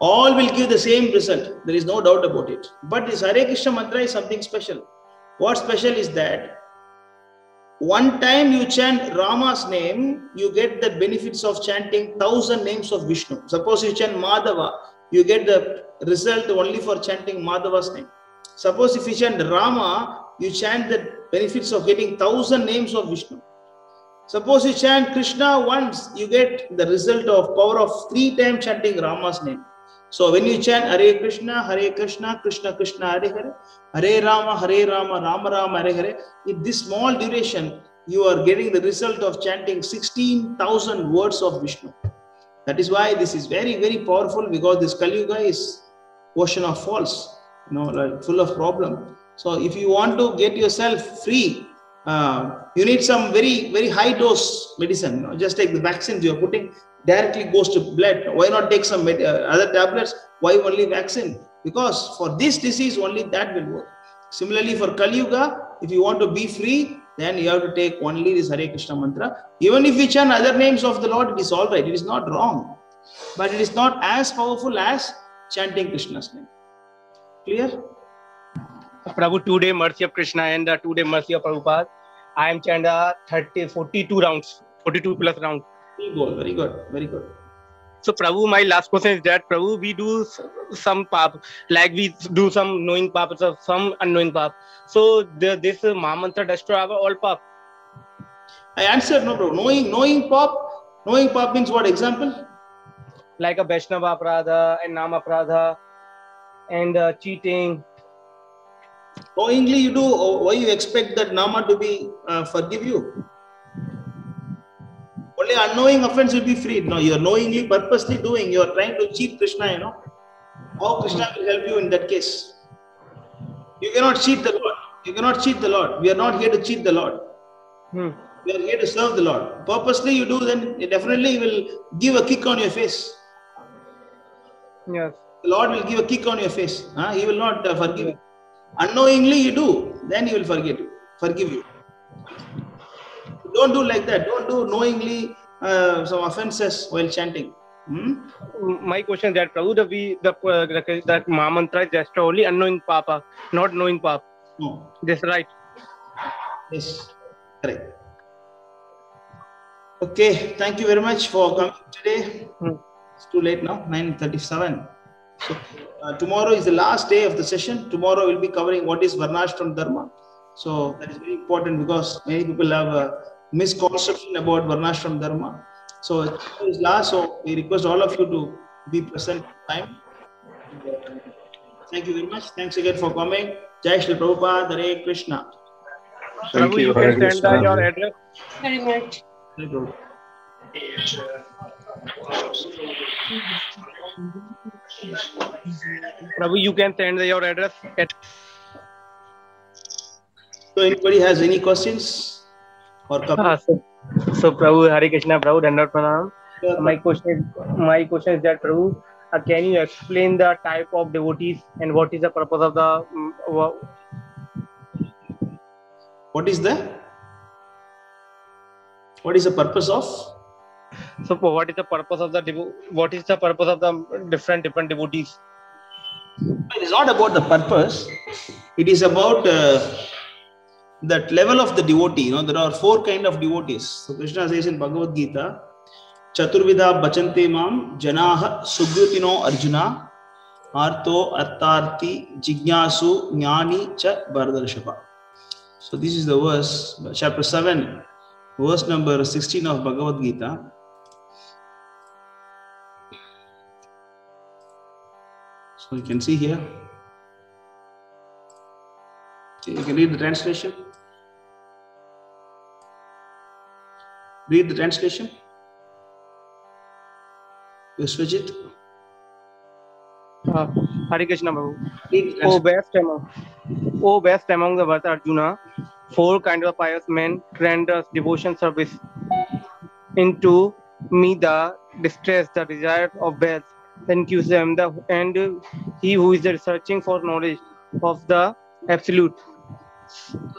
All will give the same result. There is no doubt about it. But this Hare Krishna mantra is something special. What special is that? One time you chant Rama's name, you get the benefits of chanting 1,000 names of Vishnu. Suppose you chant Madhava, you get the result only for chanting Madhava's name. Suppose if you chant Rama, you chant the benefits of getting 1,000 names of Vishnu. Suppose you chant Krishna once, you get the result of power of 3 times chanting Rama's name. So when you chant Hare Krishna, Krishna Krishna, Hare Hare, Hare Rama, Rama Rama, Hare Hare, in this small duration, you are getting the result of chanting 16,000 words of Vishnu. That is why this is very, very powerful, because this Kali Yuga is ocean of faults, like full of problem. So if you want to get yourself free, you need some very, very high dose medicine. Just take the vaccines you are putting, directly goes to blood. Why not take some other tablets? Why only vaccine? Because for this disease, only that will work. Similarly, for Kali Yuga, if you want to be free, then you have to take only this Hare Krishna mantra. Even if we chant other names of the Lord, it is all right. It is not wrong. But it is not as powerful as chanting Krishna's name. Clear? Prabhu, 2-day mercy of Krishna and the 2-day mercy of Prabhupada. I am chanting 42 rounds, 42 plus rounds. Very good, very good, very good. So Prabhu, my last question is that Prabhu, we do some pap, like we do some knowing pap, some unknowing pap. So this Mahamantra destroy our all pap. I answered, no, bro. Knowing pap means what? Example? Like a Vaishnava Apradha and Nama Apradha and cheating. Knowingly you do. Why you expect that Nama to be forgive you? Only unknowing offense will be freed. No, you are knowingly, purposely doing. You are trying to cheat Krishna, you know. How Krishna will help you in that case? You cannot cheat the Lord. You cannot cheat the Lord. We are not here to cheat the Lord. We are here to serve the Lord. Purposely you do, then definitely He will give a kick on your face. Yes. The Lord will give a kick on your face. He will not forgive you. Unknowingly you do, then He will forgive you. Don't do like that. Don't do knowingly some offenses while chanting. My question is that Prabhu, that Mahamantra is just only unknowing papa, not knowing papa. No. That's right. Yes, correct. Okay, thank you very much for coming today. It's too late now, 9:37. So tomorrow is the last day of the session. Tomorrow we'll be covering what is Varnashram Dharma. So that is very important because many people have a misconception about Varnashram Dharma. So tomorrow is last, so we request all of you to be present time. Thank you very much. Thanks again for coming. Jai Shri Prabhupada, Hare Krishna. Prabhu, you can send your address. Very much. Hare Prabhu. Prabhu, you can send your address. So anybody has any questions or comments? So Prabhu, Hare Krishna, Prabhu, Dandavad Pranam. My question is that Prabhu, can you explain the type of devotees and what is the purpose of the What is the purpose of? So what is the purpose of the different devotees? It is not about the purpose. It is about that level of the devotee. You know, there are 4 kinds of devotees. So Krishna says in Bhagavad Gita, Chaturvidha bachante mam janaha sugrutino arjuna arto artarti jignasu jnani cha bhardarshapa. So this is the verse, chapter 7, verse number 16 of Bhagavad Gita. So you can see here. You can read the translation. Read the translation. You switch it. Hare Krishna, Prabhu. O best among the Vata Arjuna, 4 kinds of pious men render devotion service. Into me the distress, the desire of wealth, then accuse them, and he who is searching for knowledge of the absolute.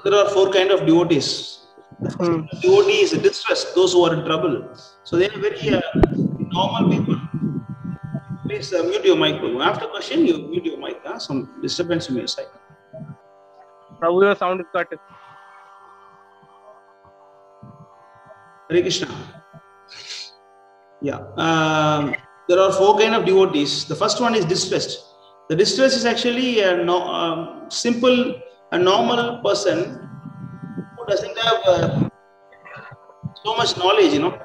There are 4 kinds of devotees. The first kind of devotee is distress, those who are in trouble. So they are very normal people. Please mute your mic. After question, you mute your mic. Some disturbance from your side. Prabhu, your sound is cut. Hare Krishna. Yeah. There are 4 kinds of devotees. The first one is distressed. The distress is actually a normal person who doesn't have so much knowledge, you know.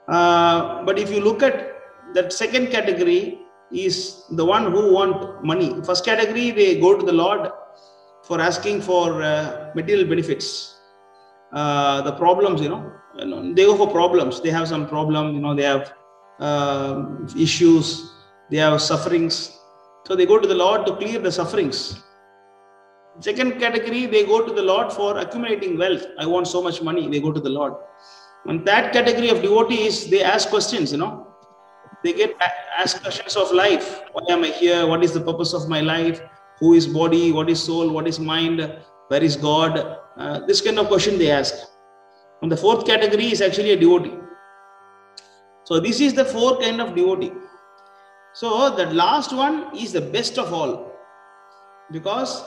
But if you look at that second category, is the one who want money. First category, they go to the Lord for asking for material benefits. The problems, you know, they go for problems. They have some problem, you know, they have issues, they have sufferings. So they go to the Lord to clear the sufferings. Second category, they go to the Lord for accumulating wealth. I want so much money. They go to the Lord. And that category of devotees, they ask questions, you know. They get asked questions of life. Why am I here? What is the purpose of my life? Who is body? What is soul? What is mind? Where is God? This kind of question they ask. And the 4th category is actually a devotee. So this is the 4 kind of devotee. So the last one is the best of all. Because,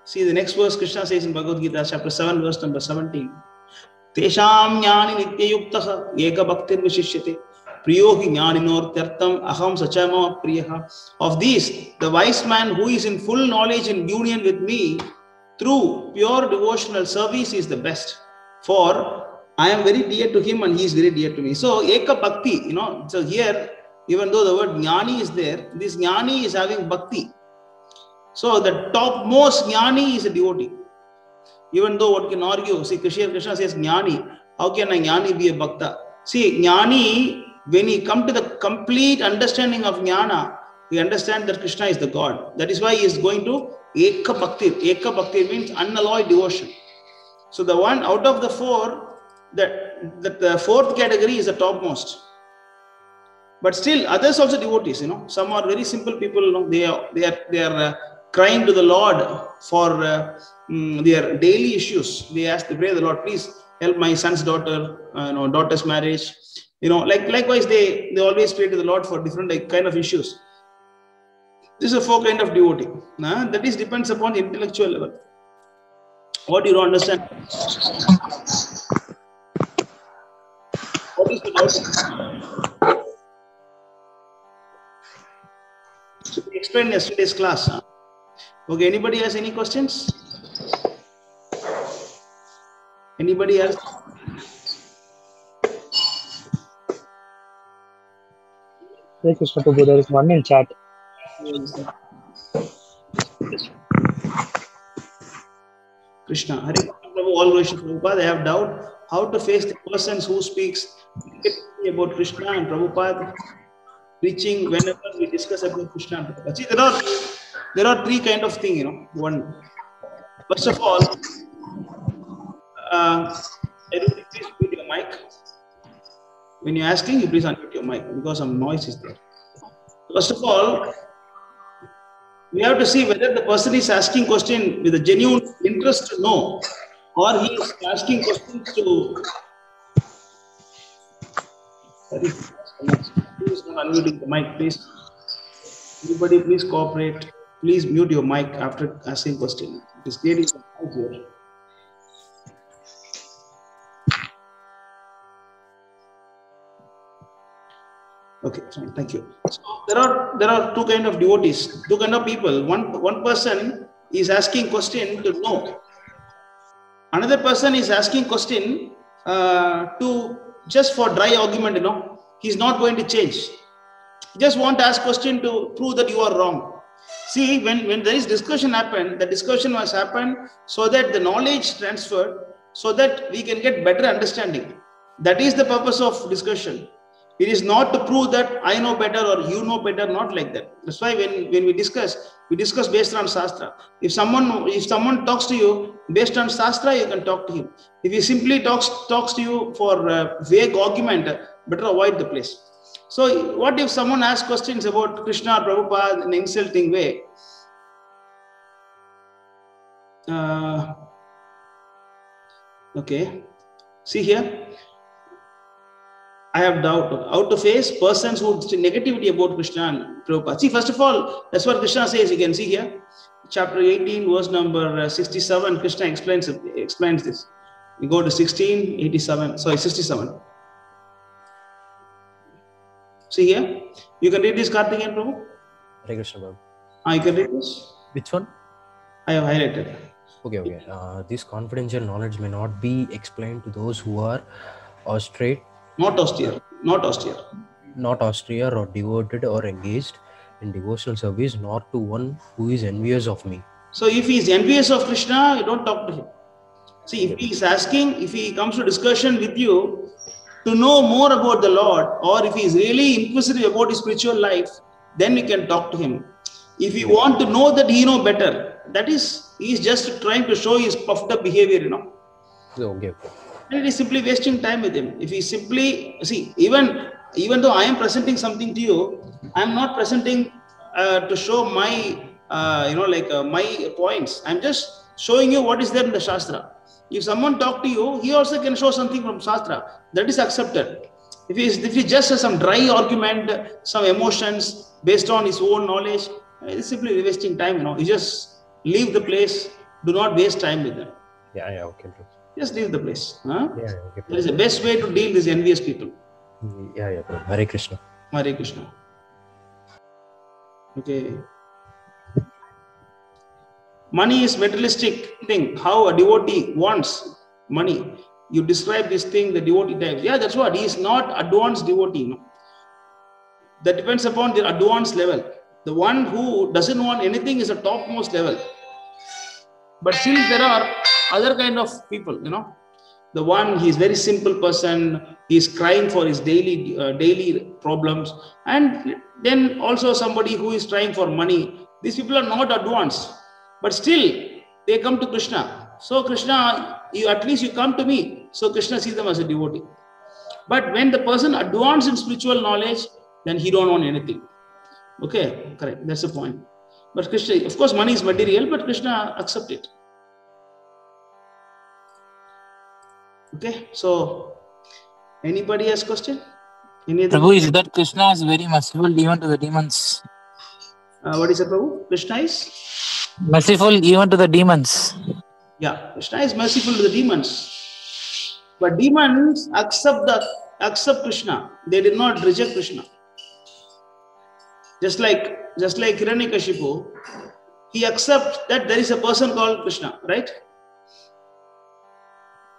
see the next verse Krishna says in Bhagavad Gita, chapter 7, verse number 17. Tesham jnani nityayuktaha eka bhaktir vishishyate priyohi jnaninor tyartam aham sachama priyaha. Of these, the wise man who is in full knowledge and union with me through pure devotional service is the best. For I am very dear to him and he is very dear to me. So Eka Bhakti, so here, even though the word Jnani is there, this Jnani is having Bhakti. So the topmost Jnani is a devotee. Even though one can argue, see, Krishna says Jnani, how can a Jnani be a Bhakta? See, Jnani, when he come to the complete understanding of Jnana, we understand that Krishna is the God. That is why he is going to Eka Bhakti. Eka Bhakti means unalloyed devotion. So the one out of the four, the fourth category is the topmost. But still, others also devotees. Some are very simple people. They are crying to the Lord for their daily issues. They pray the Lord, please help my son's daughter's marriage. Likewise, they always pray to the Lord for different kind of issues. This is a four kind of devotee. That is depends upon the intellectual level. What you don't understand? What is the doubt? So we explained yesterday's class. Okay, anybody has any questions? Anybody else? Hare Krishna Prabhu, there is one in chat. Krishna, Hare Krishna Prabhu, all Krishna Prabhupada, I have doubt how to face the persons who speaks about Krishna and Prabhupada preaching whenever we discuss about Krishna and Prabhupada. See, there are three kind of things, One, first of all, everybody please mute your mic. When you're asking, you please unmute your mic because some noise is there. First of all, we have to see whether the person is asking question with a genuine interest to know, or he is asking questions to. Sorry, please not unmuting the mic, please. Everybody, please cooperate. Please mute your mic after asking question. It is creating some noise here. Okay, fine, thank you. So there are two kind of devotees, two kind of people. One person is asking question to know. Another person is asking question to just for dry argument. He's not going to change. He just want to ask question to prove that you are wrong. See, when there is discussion happen, the discussion must happen so that the knowledge transferred, so that we can get better understanding. That is the purpose of discussion. It is not to prove that I know better or you know better, not like that. That's why when we discuss based on Shastra. If someone talks to you based on Shastra, you can talk to him. If he simply talks to you for vague argument, better avoid the place. So what if someone asks questions about Krishna or Prabhupada in an insulting way? Okay, see here. I have doubt how to face persons who say negativity about Krishna and Prabhupada. See, first of all, that's what Krishna says. You can see here, chapter 18, verse number 67. Krishna explains this. We go to 67. See here, you can read this, Karthikeyan Prabhu. Hare Krishna Prabhu. You can read this. Which one? I have highlighted. Okay. This confidential knowledge may not be explained to those who are straight. Not austere or devoted or engaged in devotional service, nor to one who is envious of me. So if he is envious of Krishna, you don't talk to him. See, if he is asking, if he comes to discussion with you to know more about the Lord, or if he is really inquisitive about his spiritual life, then we can talk to him. If you want to know that he knows better, that is, he is just trying to show his puffed up behavior, Okay. And it is simply wasting time with him. If he simply, see, even though I am presenting something to you, I am not presenting to show my, my points. I am just showing you what is there in the Shastra. If someone talk to you, he also can show something from Shastra. That is accepted. If he just has some dry argument, some emotions based on his own knowledge, it is simply wasting time. You just leave the place. Do not waste time with them. Yeah, okay. Just leave the place. Okay. That is the best way to deal with these envious people. Yeah, Prabhu. Hare Krishna. Hare Krishna. Okay. Money is materialistic thing. How a devotee wants money. You describe this thing, the devotee type. Yeah, that's what. He is not advanced devotee. No? That depends upon the advanced level. The one who doesn't want anything is a topmost level. But still there are other kind of people, The one, he is very simple person. He is crying for his daily problems. And then also somebody who is trying for money. These people are not advanced. But still, they come to Krishna. So Krishna, at least you come to me. So Krishna sees them as a devotee. But when the person advances in spiritual knowledge, then he don't want anything. Okay, correct. That's the point. But Krishna, of course, money is material, but Krishna accepts it. Okay, so anybody has question? Prabhu, is that Krishna is very merciful even to the demons? What is it, Prabhu? Krishna is? Merciful even to the demons. Yeah, Krishna is merciful to the demons. But demons accept Krishna. They did not reject Krishna. Just like Hiranyakashipu, he accepts that there is a person called Krishna, right?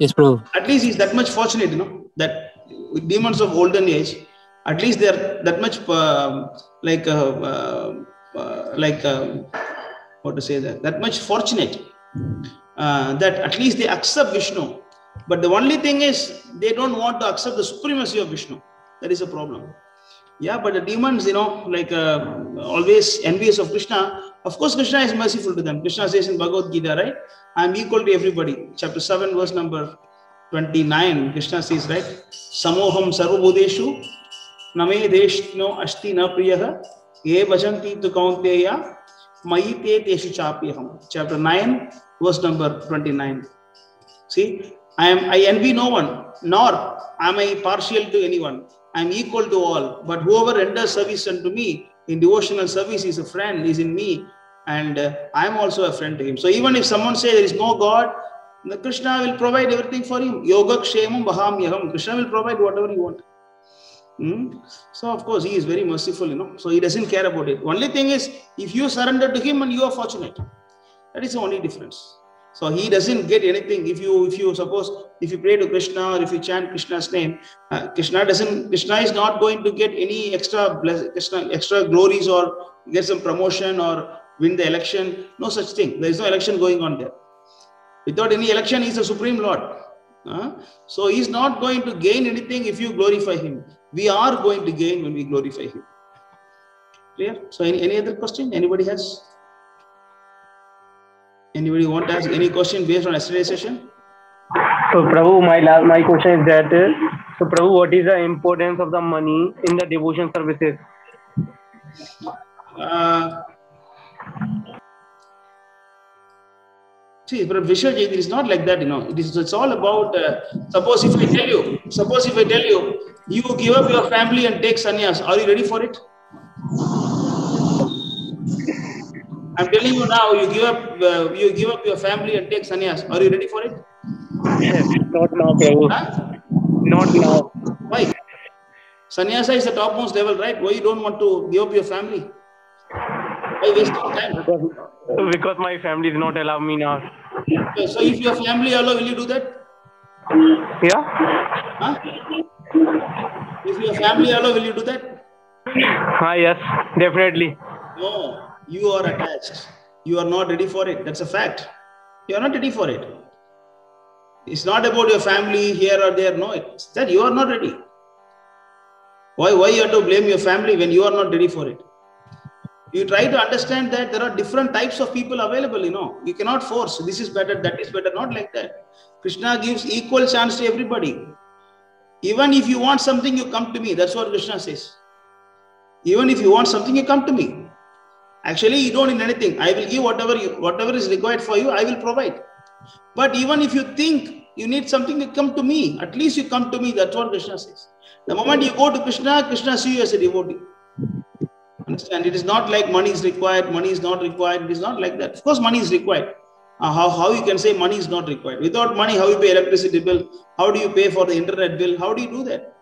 Yes, Prabhu. At least he's that much fortunate, that with demons of olden age, at least they are that much what to say that much fortunate that at least they accept Vishnu. But the only thing is they don't want to accept the supremacy of Vishnu. That is a problem. Yeah, but the demons, always envious of Krishna. Of course, Krishna is merciful to them. Krishna says in Bhagavad Gita, right? I am equal to everybody. Chapter 7, verse number 29. Krishna says, right? Samoham sarvabhudeshu name deshno asti na priyaha ye bhajanti tu kaunteya mayite teshu chapyaham. Chapter 9, verse number 29. See, I envy no one, nor am I partial to anyone. I am equal to all. But whoever renders service unto me in devotional service is a friend, is in me, and I am also a friend to him. So even if someone says there is no God, Krishna will provide everything for him. Yoga kshemam bahamyaham. Krishna will provide whatever you want. So of course he is very merciful, So he doesn't care about it. Only thing is, if you surrender to him and you are fortunate, that is the only difference. So he doesn't get anything. If you pray to Krishna or if you chant Krishna's name, Krishna is not going to get any extra glories or get some promotion or win the election. No such thing. There is no election going on there. Without any election, he is the Supreme Lord. So he is not going to gain anything if you glorify him. We are going to gain when we glorify him. Clear? So any other question? Anybody has? Anybody want to ask any question based on yesterday's session? So Prabhu, my question is that, so Prabhu, what is the importance of the money in the devotion services? See, but Vishwajit, it is not like that, It's all about, suppose if I tell you, you give up your family and take sannyas, are you ready for it? I'm telling you now, you give up your family and take sannyas. Are you ready for it? Not now, Prabhu. Huh? Not now. Why? Sannyasa is the topmost level, right? Why you don't want to give up your family? Why wasting time? Because my family is not allow me now. Okay, so if your family allow, will you do that? Yeah. Huh? If your family allow, will you do that? Yes, definitely. No. You are attached. You are not ready for it. That's a fact. You are not ready for it. It's not about your family here or there. No, it's that you are not ready. Why you have to blame your family when you are not ready for it? You try to understand that there are different types of people available, You cannot force. This is better, that is better. Not like that. Krishna gives equal chance to everybody. Even if you want something, you come to me. That's what Krishna says. Even if you want something, you come to me. Actually, you don't need anything. I will give whatever is required for you, I will provide. But even if you think you need something, you come to me. At least you come to me. That's what Krishna says. The moment you go to Krishna, Krishna sees you as a devotee. Understand? It is not like money is required, money is not required. It is not like that. Of course, money is required. How you can say money is not required? Without money, how you pay electricity bill? How do you pay for the internet bill? How do you do that?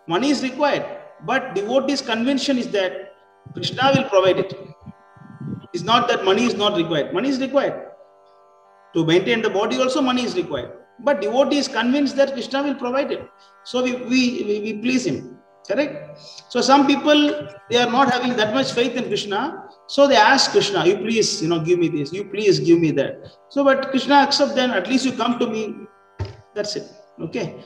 Money is required, but devotee's convention is that Krishna will provide it. It's not that money is not required. Money is required. To maintain the body also money is required. But devotee is convinced that Krishna will provide it. So we please him. Correct? So some people, they are not having that much faith in Krishna. So they ask Krishna, you please, give me this. You please give me that. So, but Krishna accept, then at least you come to me. That's it. Okay.